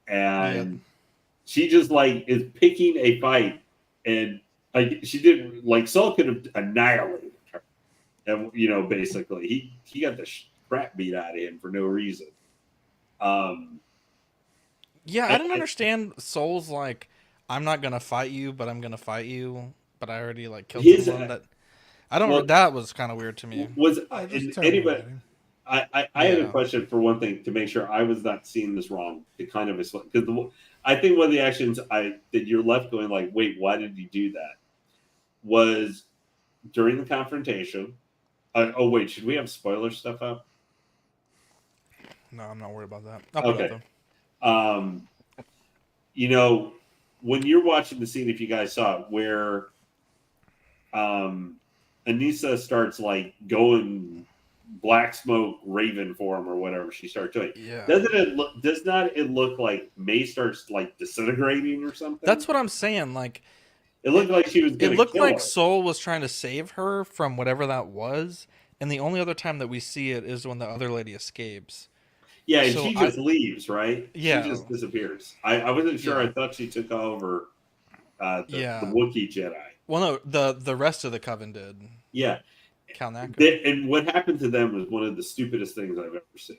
and she just like is picking a fight, and like she didn't like Saul could have annihilated her, and basically he got the crap beat out of him for no reason. Yeah, I didn't understand Soul's like, I'm not gonna fight you, but I'm gonna fight you, but I already like killed someone. That was kind of weird to me. Anybody? I had a question for one thing to make sure I was not seeing this wrong. To kind of explain, because I think one of the actions that you're left going like, wait, why did he do that? Was during the confrontation. Oh wait, should we have spoiler stuff up? No, I'm not worried about that. I'll put it Okay. up, When you're watching the scene, if you guys saw it, where Anissa starts like going black smoke raven form or whatever she starts doing. Yeah. Does not it look like May starts like disintegrating or something? That's what I'm saying. Like, it looked like she was. It looked like her. Soul was trying to save her from whatever that was, and the only other time that we see it is when the other lady escapes. Yeah, and she just leaves, right? Yeah, she just disappears. I wasn't sure. I thought she took over the Wookiee Jedi. Well, no, the rest of the coven did. Yeah. And what happened to them was one of the stupidest things I've ever seen.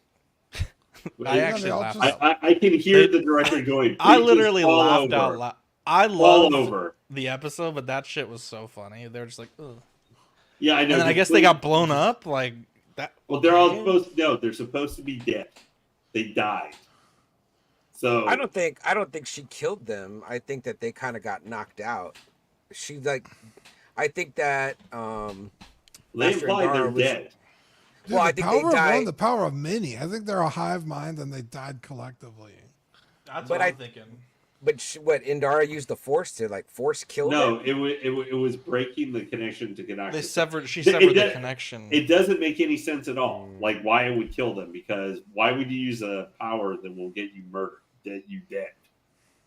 I actually laughed. I can hear the director going. I literally laughed out loud. I loved the episode, but that shit was so funny. They were just like, ugh. Yeah, I know. And then I guess they got blown up like that. Well, they're all supposed. No, they're supposed to be dead. They died. So I don't think she killed them. I think that they kind of got knocked out. I think that they imply they're dead. Dude, well, I think they died. The power of many. I think they're a hive mind and they died collectively. That's what I'm thinking. But Indara used the Force to like force kill them? No, it was breaking the connection to Kanaka. She severed the connection. It doesn't make any sense at all. Like, why would kill them? Because why would you use a power that will get you murdered, get you dead,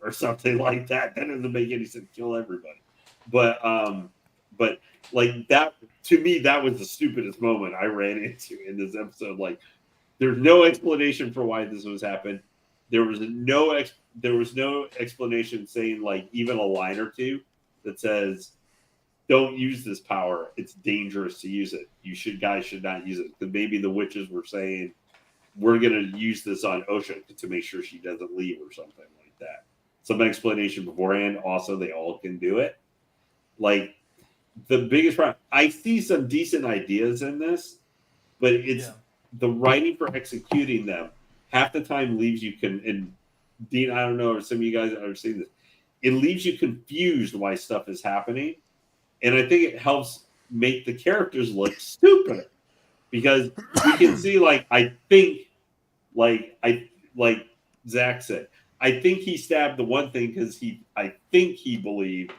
or something like that? That doesn't make any sense. Kill everybody. But like that, to me, that was the stupidest moment I ran into in this episode. Like, there's no explanation for why this was happened. There was no explanation saying like even a line or two that says, "Don't use this power. It's dangerous to use it. Guys should not use it." Because maybe the witches were saying, "We're going to use this on Osha to make sure she doesn't leave," or something like that. Some explanation beforehand. Also, they all can do it. Like, the biggest problem. I see some decent ideas in this, but it's the writing for executing them. Half the time leaves you and Dean, I don't know if some of you guys are seeing this. It leaves you confused why stuff is happening, and I think it helps make the characters look stupider because you can see, like Zach said, I think he stabbed the one thing because I think he believed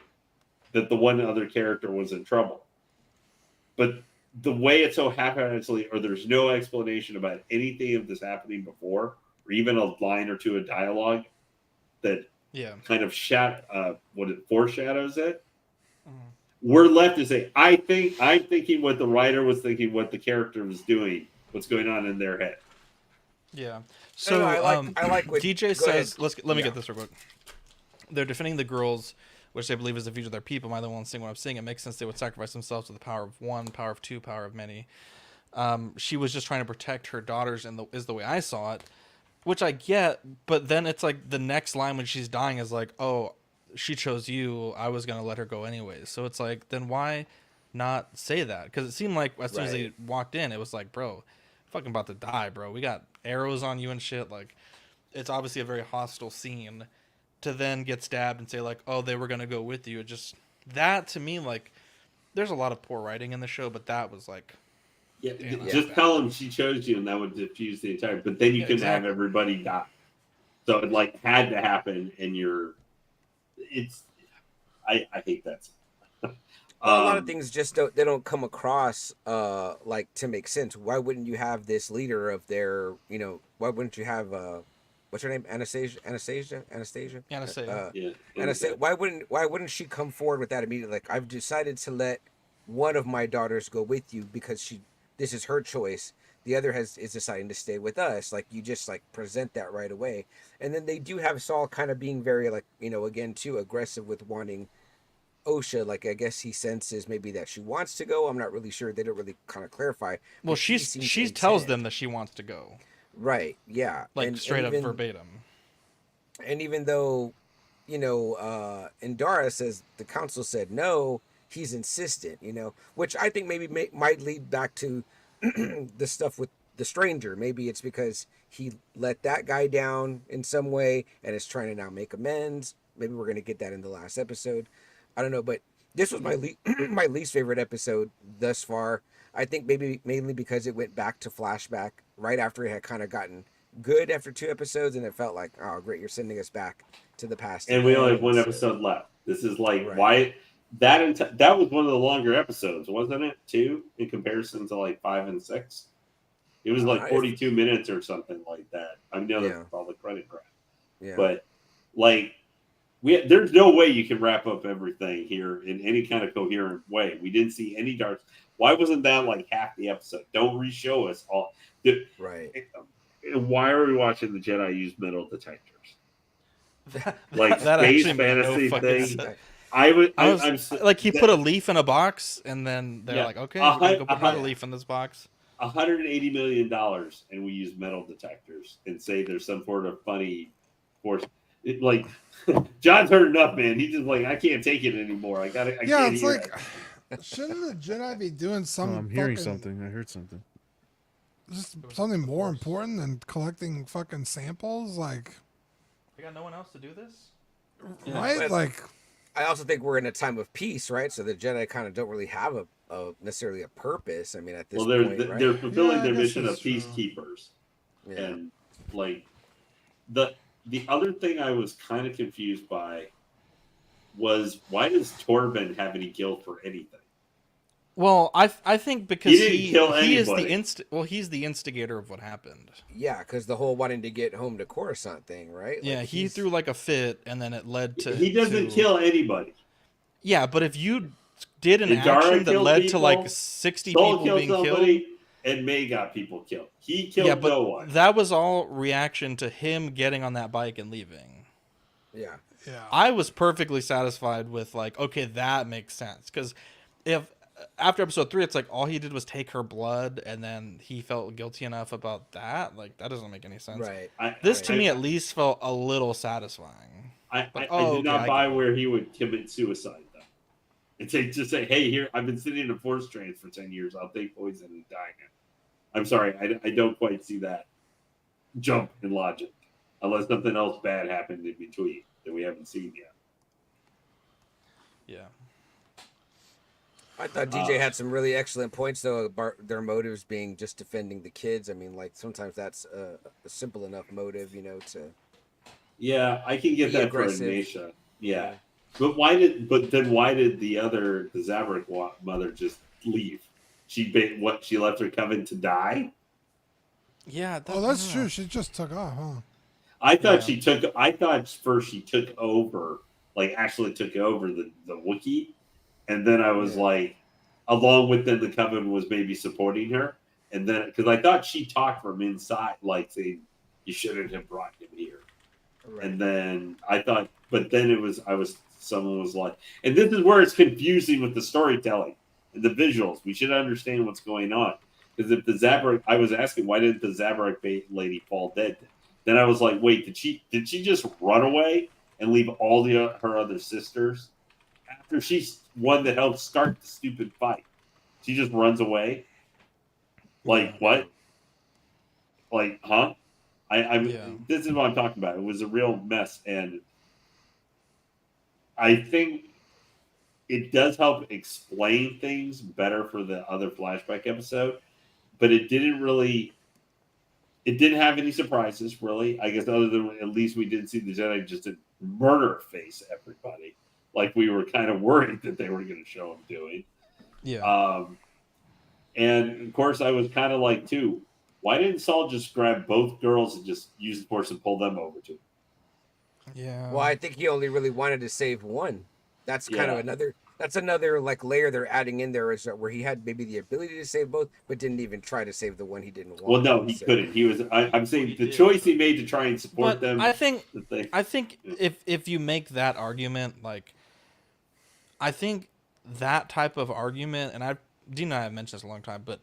that the one other character was in trouble. But the way it's so haphazardly, or there's no explanation about anything of this happening before, or even a line or two of dialogue that kind of foreshadows it. We're left to say, I'm thinking what the writer was thinking, what the character was doing, what's going on in their head. Yeah. So I like what DJ says. Let me get this real quick. They're defending the girls, which they believe is the future of their people. Am I the one saying what I'm saying? It makes sense they would sacrifice themselves to the power of one, power of two, power of many. She was just trying to protect her daughters, is the way I saw it, which I get. But then it's like the next line when she's dying is like, "Oh, she chose you. I was gonna let her go anyways." So it's like, then why not say that? Because it seemed like as soon as they walked in, it was like, "Bro, fucking about to die, bro. We got arrows on you and shit." Like, it's obviously a very hostile scene. To then get stabbed and say like, "Oh, they were gonna go with you," it just, that to me, like, there's a lot of poor writing in the show, but that was like, just tell them she chose you, and that would diffuse the entire. But then you can have everybody die. So it like had to happen, and I hate that. A lot of things just don't come across like to make sense. Why wouldn't you have this leader of their, why wouldn't you have what's her name? Anastasia. Why wouldn't she come forward with that immediately? Like, I've decided to let one of my daughters go with you because this is her choice. The other is deciding to stay with us. Like, you just like present that right away. And then they do have Saul kind of being very like, again too aggressive with wanting Osha. Like, I guess he senses maybe that she wants to go. I'm not really sure. They don't really kind of clarify. Well, she tells them that she wants to go. Right. Yeah. Like, straight up verbatim. And even though, Indara says the council said no, he's insistent, which I think maybe might lead back to the stuff with the stranger. Maybe it's because he let that guy down in some way and is trying to now make amends. Maybe we're going to get that in the last episode. I don't know, but this was my my least favorite episode thus far. I think maybe mainly because it went back to flashback right after it had kind of gotten good after 2 episodes, and it felt like, oh great, you're sending us back to the past. And we only have 1 episode left. This is like why that was one of the longer episodes, wasn't it? 2 in comparison to like 5 and 6. It was like 42 minutes or something like that. I know that's all the credit grab. Yeah. But like there's no way you can wrap up everything here in any kind of coherent way. We didn't see any darks. Why wasn't that like half the episode? Don't re-show us all. Right. Why are we watching the Jedi use metal detectors? Like that space fantasy thing. I'm like, he put a leaf in a box, and then they're like, "Okay, we're gonna go put another leaf in this box." $180 million, and we use metal detectors and say there's some sort of funny force. Like, John's heard enough, man. He's just like, I can't take it anymore. I can't it's hear like, shouldn't the Jedi be doing something? I'm hearing something. I heard something. Just something more important than collecting fucking samples, like. We got no one else to do this, right? But like, I also think we're in a time of peace, right? So the Jedi kind of don't really have a necessarily a purpose. I mean, at this point, they're fulfilling their I guess mission of that's true. peacekeepers, Yeah. and like the other thing I was kind of confused by was, why does Torben have any guilt for anything? Well, I think because he is the he's the instigator of what happened. Yeah, because the whole wanting to get home to Coruscant thing, right? Like, Yeah, he threw like a fit, and then it led to. He doesn't kill anybody. Yeah, but if you did an Indara action that killed led to people, like 60 Saul people being somebody, killed, and May got people killed. He killed no one. That was all reaction to him getting on that bike and leaving. Yeah. yeah. I was perfectly satisfied with like, okay, that makes sense, because if after episode 3, it's like all he did was take her blood, and then he felt guilty enough about that. Like, that doesn't make any sense. Right. To me, at least, felt a little satisfying. I did not buy where he would commit suicide, though. And just say, hey, here, I've been sitting in a force trance for 10 years. I'll take poison and die now. I'm sorry, I don't quite see that jump in logic. Unless something else bad happened in between that we haven't seen yet. Yeah. I thought DJ had some really excellent points, though, about their motives being just defending the kids. I mean, like, sometimes that's a simple enough motive, you know, to... Yeah, I can get Be that aggressive. for Ignatia. Yeah. Yeah. But why did the Zabrak mother just leave? She left her coven to die? Yeah. Oh, that's true. She just took off, huh? I thought Yeah. I thought first she took over, like actually took over the Wookiee, and then I was Yeah. like, along with them, the coven was maybe supporting her, and then because I thought she talked from inside, like saying, "You shouldn't have brought him here," Right. and then I thought, but then someone was like, and this is where it's confusing with the storytelling and the visuals. We should understand what's going on because if the Zabrak, I was asking why didn't the Zabrak lady fall dead? Then I was like, wait, did she just run away and leave all her other sisters after she's one that helped start the stupid fight? She just runs away. Like what? Like huh? Yeah. This is what I'm talking about. It was a real mess, and I think it does help explain things better for the other flashback episode, but it didn't really. It didn't have any surprises, really. I guess other than at least we didn't see the Jedi just murder face everybody, like we were kind of worried that they were going to show him doing. Yeah. And of course, I was kind of like, too, why didn't Saul just grab both girls and just use the Force and pull them over to him? Yeah. Well, I think he only really wanted to save one. That's kind of Yeah. another... That's another like layer they're adding in there, is that where he had maybe the ability to save both, but didn't even try to save the one he didn't want. Well, no, he So- couldn't. He was. I'm saying He the did. choice he made to try and support But them. I think Yeah. if you make that argument, like, I think that type of argument, and Dean and I have mentioned this a long time, but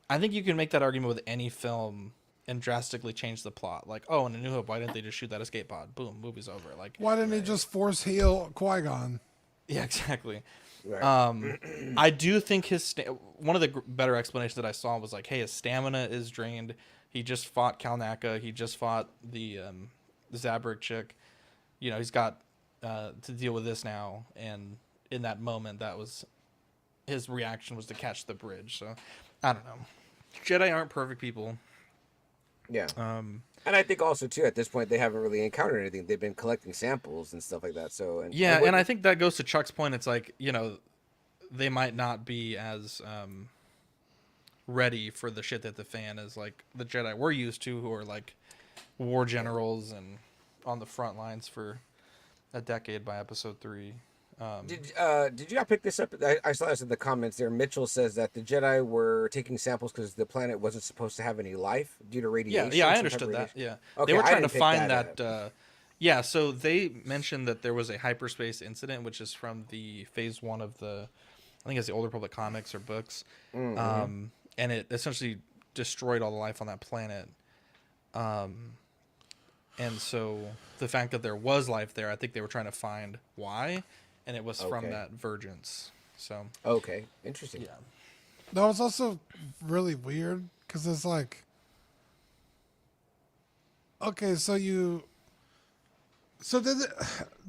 I think you can make that argument with any film and drastically change the plot. Like, oh, in A New Hope, why didn't they just shoot that escape pod? Boom, movie's over. Like, Why didn't he just force heal Qui-Gon? yeah, exactly. Right. I do think one of the better explanations that I saw was like, hey, his stamina is drained. He just fought Kalnaka. He just fought the Zabrak chick. You know, he's got to deal with this now. And in that moment, that was his reaction was to catch the bridge. So I don't know. Jedi aren't perfect people. Yeah. And I think also too at this point they haven't really encountered anything. They've been collecting samples and stuff like that. So Yeah, and I think that goes to Chuck's point. It's like, you know, they might not be as ready for the shit that the fan is like the Jedi we're used to, who are like war generals and on the front lines for a decade by episode 3. Did you pick this up? I saw this in the comments there. Mitchell says that the Jedi were taking samples because the planet wasn't supposed to have any life due to radiation. Yeah, I some type of understood that. radiation. Yeah, Okay, they were I trying to didn't pick find that that. Yeah, so they mentioned that there was a hyperspace incident, which is from the phase 1 of the, I think it's the Old Republic comics or books, and it essentially destroyed all the life on that planet. And so the fact that there was life there, I think they were trying to find why, and it was from Okay. that vergence. So Okay, interesting. yeah, That was also really weird because it's like, okay, so did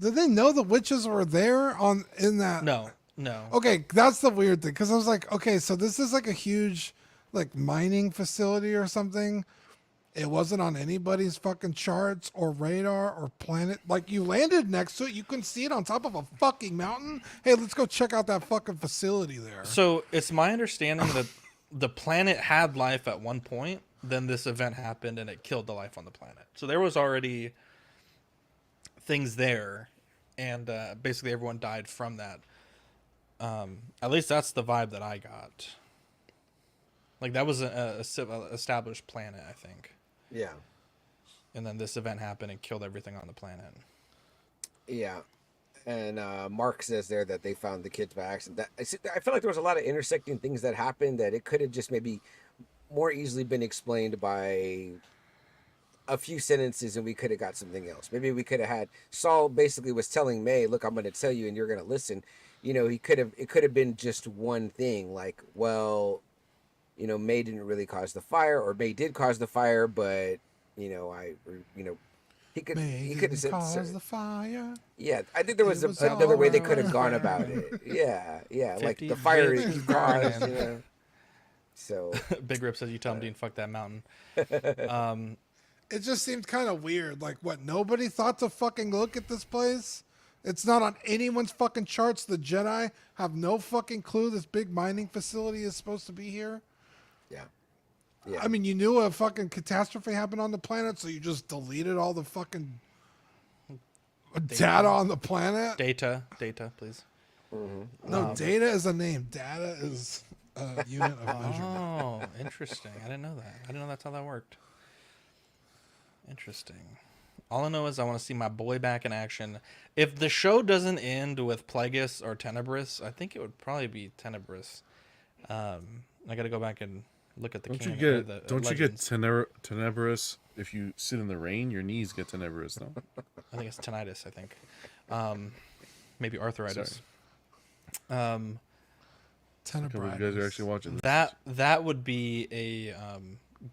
they know the witches were there in that? no. Okay, that's the weird thing because I was like, okay, so this is like a huge like mining facility or something. It wasn't on anybody's fucking charts or radar or planet. Like you landed next to it, you can see it on top of a fucking mountain. Hey, let's go check out that fucking facility there. So it's my understanding that the planet had life at one point. Then this event happened and it killed the life on the planet. So there was already things there, and basically everyone died from that. At least that's the vibe that I got. Like that was a established planet, I think. Yeah. And then this event happened and killed everything on the planet. Yeah. And Mark says there that they found the kids by accident. I feel like there was a lot of intersecting things that happened that it could have just maybe more easily been explained by a few sentences and we could have got something else. Maybe we could have had Saul basically was telling May, look, I'm going to tell you and you're going to listen. You know, it could have been just one thing like, well, you know, May didn't really cause the fire, or May did cause the fire, but you know, he could have said cause the fire. yeah, I think there was, It was another way they could have all gone right. about it. Yeah, like 50 the fire bits he per caused, man. you know. So Big Rip says you tell him, Dean, fuck that mountain. It just seemed kind of weird. Like, what? Nobody thought to fucking look at this place. It's not on anyone's fucking charts. The Jedi have no fucking clue this big mining facility is supposed to be here. yeah. I mean, you knew a fucking catastrophe happened on the planet, so you just deleted all the fucking data on the planet. Data, please. No, data is a name. Data is a unit of measurement. Oh, interesting. I didn't know that. I didn't know that's how that worked. Interesting. All I know is I want to see my boy back in action. If the show doesn't end with Plagueis or Tenebris, I think it would probably be Tenebris. I got to go back and look at the Don't you canon, or get the legends. tenebrous if you sit in the rain? Your knees get tenebrous, no? I think it's tinnitus. I think, maybe arthritis. Can't believe you guys are actually watching this. That would be a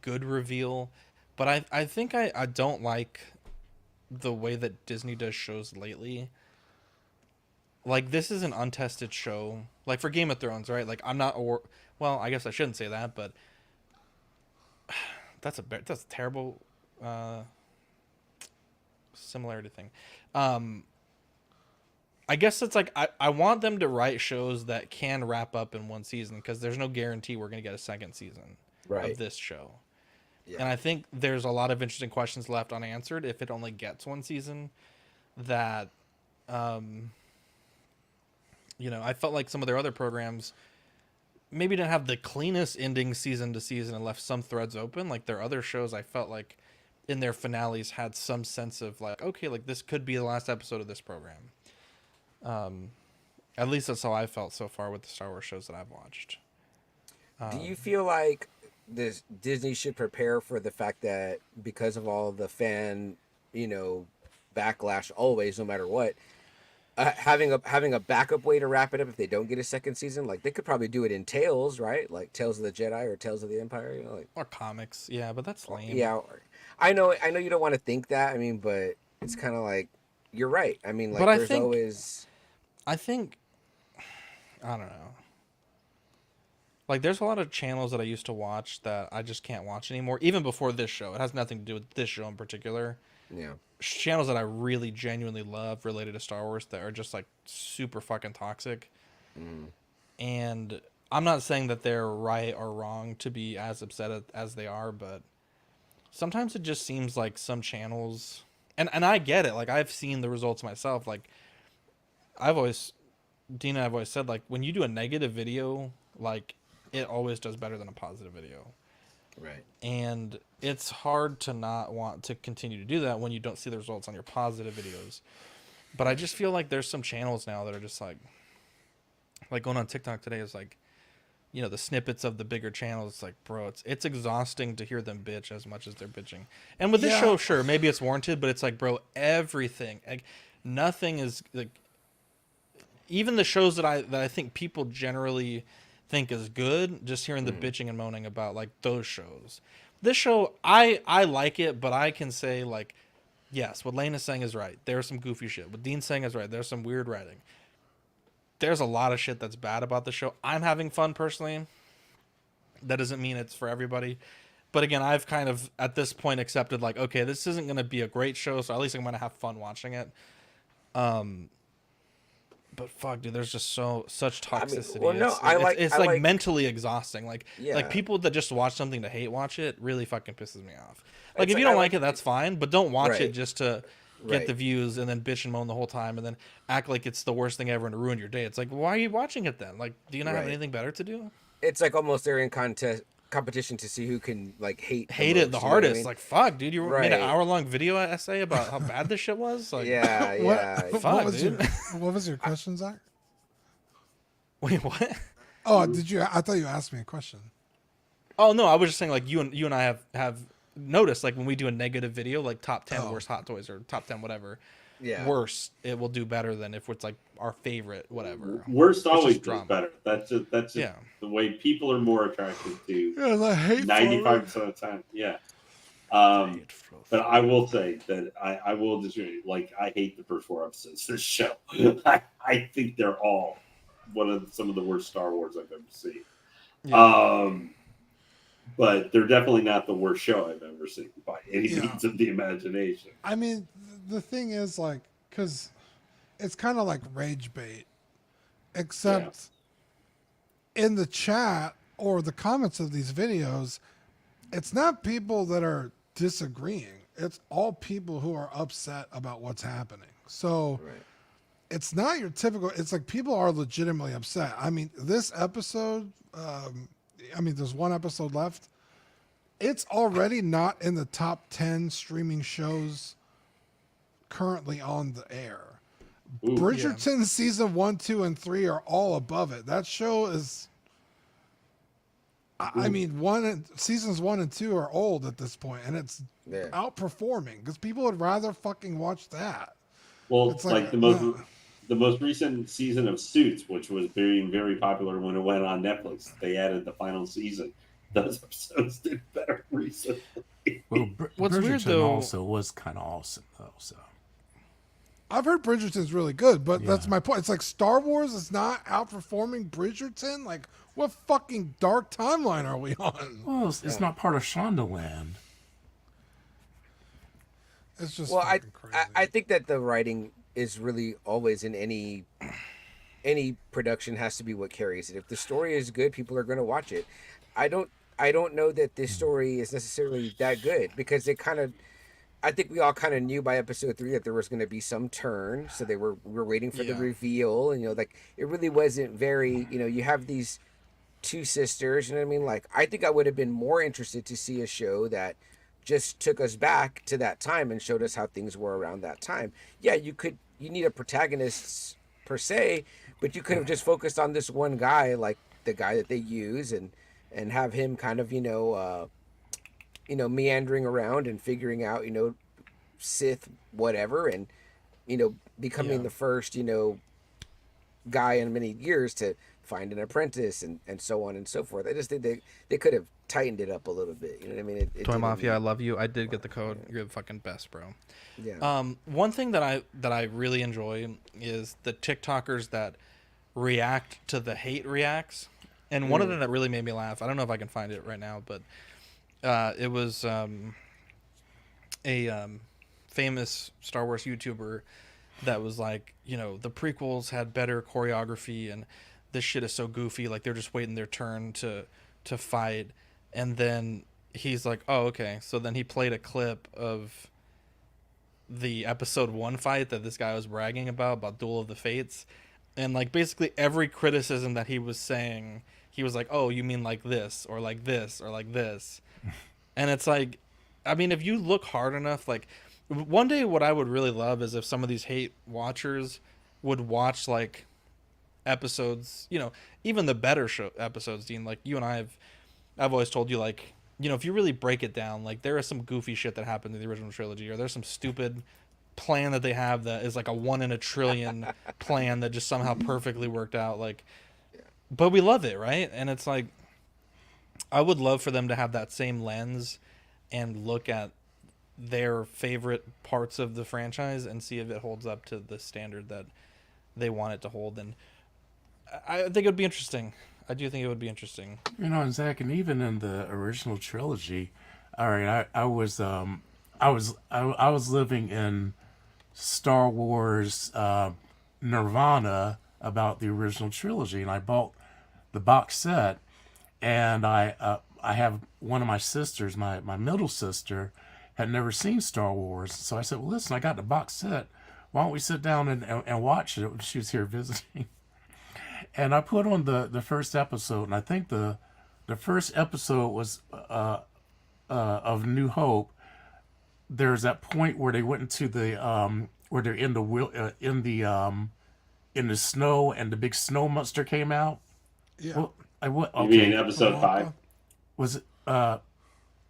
good reveal, but I think I don't like the way that Disney does shows lately. Like, this is an untested show. Like for Game of Thrones, right? Like well, I guess I shouldn't say that, but that's a terrible similarity thing. I guess it's like I want them to write shows that can wrap up in one season, because there's no guarantee we're going to get a second season Right. of this show. Yeah. And I think there's a lot of interesting questions left unanswered if it only gets one season. That, you know, I felt like some of their other programs maybe didn't have the cleanest ending season to season and left some threads open. Like their other shows, I felt like in their finales had some sense of like, okay, like this could be the last episode of this program. At least that's how I felt so far with the Star Wars shows that I've watched. Do you feel like this Disney should prepare for the fact that because of all the fan, you know, backlash always, no matter what, having a backup way to wrap it up if they don't get a second season? Like they could probably do it in Tales, right? Like Tales of the Jedi or Tales of the Empire, you know, like Or comics, yeah, but that's lame. yeah. I know you don't want to think that. I mean, but it's kind of like you're right. I mean, like But I there's think- always I think, I don't know. Like, there's a lot of channels that I used to watch that I just can't watch anymore, even before this show. It has nothing to do with this show in particular. yeah. Channels that I really genuinely love related to Star Wars that are just, like, super fucking toxic. And I'm not saying that they're right or wrong to be as upset as they are, but sometimes it just seems like some channels... And I get it. Like, I've seen the results myself. Like, Dina and I've always said, like, when you do a negative video, like, it always does better than a positive video. Right. And it's hard to not want to continue to do that when you don't see the results on your positive videos. But I just feel like there's some channels now that are just like going on TikTok today is like, you know, the snippets of the bigger channels. It's like, bro, it's exhausting to hear them bitch as much as they're bitching. And with this Yeah. show, sure, maybe it's warranted, but it's like, bro, everything, like, nothing is like, even the shows that I think people generally think is good, just hearing the bitching and moaning about like those shows. This show, I like it, but I can say like, yes, what Lane is saying is right. There's some goofy shit. What Dean's saying is right. There's some weird writing. There's a lot of shit that's bad about the show. I'm having fun personally. That doesn't mean it's for everybody. But again, I've kind of at this point accepted like, okay, this isn't going to be a great show, so at least I'm going to have fun watching it. But fuck, dude, there's just such toxicity. well, no, it's I it's like- mentally exhausting. Like Yeah. people that just watch something to hate watch it really fucking pisses me off. Like It's if you like- don't I like it, that's fine, but don't watch Right. it just to get Right. the views and then bitch and moan the whole time and then act like it's the worst thing ever and to ruin your day. It's like, why are you watching it then? Like, do you not have Right. anything better to do? It's like almost they're in competition to see who can like hate It most, the you know what I hardest. mean? Like, fuck, dude, you made an Right. hour-long video essay about how bad this shit was. Like, yeah, What, yeah. what Fuck, was dude. what was your question, Zach? wait, what? Oh, did you? I thought you asked me a question. Oh no, I was just saying like you and I have notice like when we do a negative video, like top 10 Oh. worst hot toys or top 10 whatever, Yeah. worst, it will do better than if it's like our favorite whatever. Worst always just does drama. better. That's just Yeah. the way people are more attracted to Yeah, the hate 95% of the time. Yeah. But I will say that I will disagree. Like, I hate the first 4 episodes of this show. I think they're all some of the worst Star Wars I've ever seen. Yeah. But they're definitely not the worst show I've ever seen by any Yeah. means of the imagination. I mean, the thing is, like, because it's kind of like rage bait, except in the chat or the comments of these videos, it's not people that are disagreeing. It's all people who are upset about what's happening. So Right. it's not your typical, it's like people are legitimately upset. I mean, this episode, there's one episode left. It's already not in the top 10 streaming shows currently on the air. Ooh, Bridgerton season 1, 2, and 3 are all above it. That show is, I mean, seasons 1 and 2 are old at this point, and it's Yeah. outperforming because people would rather fucking watch that. Well, It's like, the most recent season of Suits, which was very, very popular when it went on Netflix, they added the final season. Those episodes did better recently. Well, What's weird, Bridgerton though- also was kind of awesome though. So I've heard Bridgerton's really good, but that's Yeah. my point. It's like Star Wars is not outperforming Bridgerton. Like, what fucking dark timeline are we on? well, it's not part of Shondaland. It's just Well, fucking crazy. I think that the writing is really always in any production has to be what carries it. If the story is good, people are going to watch it. I don't know that this story is necessarily that good because I think we all kind of knew by episode 3 that there was going to be some turn, so we were waiting for the Yeah. reveal, and like it really wasn't very, you have these two sisters, you know what I mean? Like, I think I would have been more interested to see a show that just took us back to that time and showed us how things were around that time. Yeah, you need a protagonist per se, but you could have just focused on this one guy, like the guy that they use, and have him kind of meandering around and figuring out Sith whatever, and becoming Yeah. the first guy in many years to find an apprentice and so on and so forth. I just think they could have tightened it up a little bit. You know what I mean? It Toy didn't- Mafia, I love you. I did get the code. You're the fucking best, bro. Yeah. One thing that I really enjoy is the TikTokers that react to the hate reacts, and one of them that really made me laugh. I don't know if I can find it right now, but it was a famous Star Wars YouTuber that was like, the prequels had better choreography, and this shit is so goofy. Like, they're just waiting their turn to fight, and then he's like, oh, okay. So then he played a clip of the episode 1 fight that this guy was bragging about Duel of the Fates, and like basically every criticism that he was saying, he was like, oh, you mean like this or like this or like this. And it's like, I mean, if you look hard enough, like, one day what I would really love is if some of these hate watchers would watch like episodes, even the better show episodes, Dean. Like, you and I've always told you, like, if you really break it down, like, there is some goofy shit that happened in the original trilogy, or there's some stupid plan that they have that is like a 1 in a trillion plan that just somehow perfectly worked out. Like, but we love it, right? And it's like, I would love for them to have that same lens and look at their favorite parts of the franchise and see if it holds up to the standard that they want it to hold. And I think it would be interesting. I do think it would be interesting. And Zach, and even in the original trilogy, all right, I was living in Star Wars Nirvana about the original trilogy, and I bought the box set, and I have one of my sisters, my middle sister, had never seen Star Wars, so I said, well, listen, I got the box set. Why don't we sit down and watch it? She was here visiting. And I put on the first episode, and I think the first episode was of New Hope. There's that point where they went into the where they're in the snow, and the big snow monster came out. Yeah. Well, You mean episode 5? Was it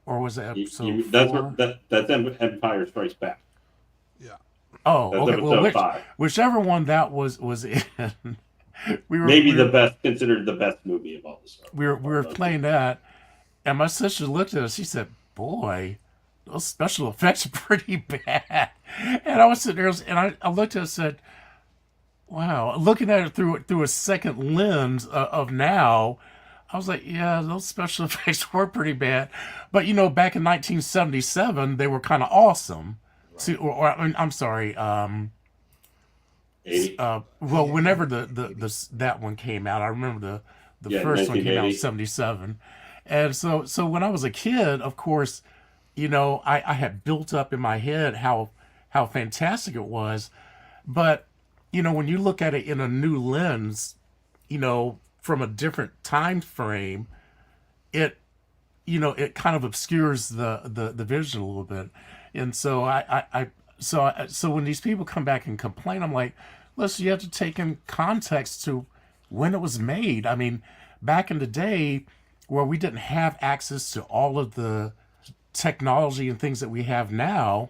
or was it episode That's 4? that's Empire Strikes Back. Yeah. Oh, That's okay. Well, episode 5. whichever one that was in, Maybe the best, considered the best movie of all the Star Wars. we were playing that, and my sister looked at us. She said, "Boy, those special effects are pretty bad." And I was sitting there, and I looked at it and said, "Wow." Looking at it through a second lens of now, I was like, "Yeah, those special effects were pretty bad." But back in 1977, they were kind of awesome. See, I'm sorry. 80. Well, whenever the that one came out, I remember the Yeah, first one came out in 1980. '77, and so when I was a kid, of course, I had built up in my head how fantastic it was, but when you look at it in a new lens, from a different time frame, it it kind of obscures the vision a little bit, and so when these people come back and complain, I'm like, listen, you have to take in context to when it was made. I mean, back in the day where we didn't have access to all of the technology and things that we have now,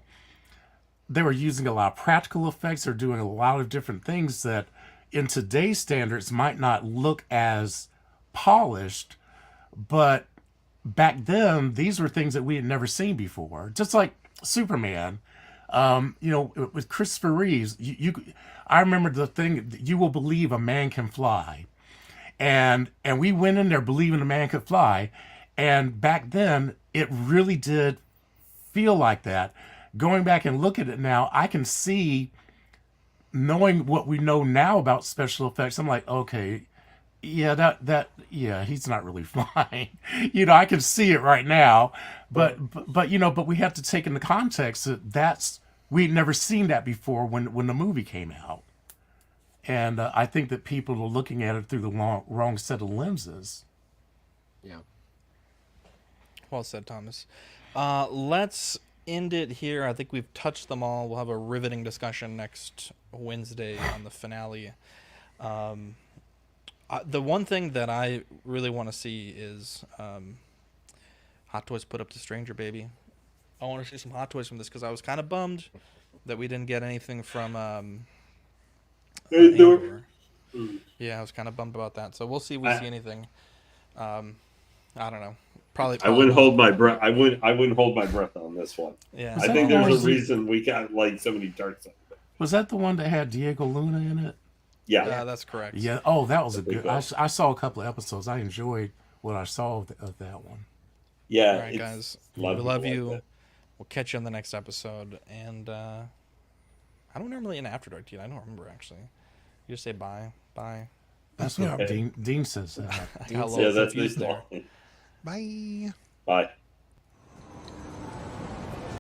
they were using a lot of practical effects. They're doing a lot of different things that in today's standards might not look as polished, but back then, these were things that we had never seen before. Just like Superman, with Christopher Reeves, I remember the thing, "You will believe a man can fly," and we went in there believing a man could fly, and back then it really did feel like that. Going back and look at it now, I can see, knowing what we know now about special effects, I'm like, okay, yeah, yeah, he's not really flying. I can see it right now, but we have to take into context that we'd never seen that before when the movie came out, and I think that people are looking at it through the wrong set of lenses. Yeah. Well said, Thomas. Let's end it here. I think we've touched them all. We'll have a riveting discussion next Wednesday on the finale. The one thing that I really want to see is Hot Toys put up to Stranger Baby. I want to see some Hot Toys from this because I was kind of bummed that we didn't get anything from Andor. Yeah, I was kind of bummed about that. So we'll see if we see anything. I don't know. Probably I wouldn't not. hold my breath. I wouldn't hold my breath on this one. Yeah. I think there's a reason we got like so many dark sides. Was that the one that had Diego Luna in it? Yeah. Yeah, that's correct. Yeah. Oh, that was a big good. one. I saw a couple of episodes. I enjoyed what I saw of that one. Yeah. All right, guys. We love you. We'll catch you on the next episode. And I don't normally end After Dark, dude. I don't remember, actually. You just say bye. Bye. That's what Yeah. Dean says that. I got a Yeah, little that's confused this there. one. Bye. Bye.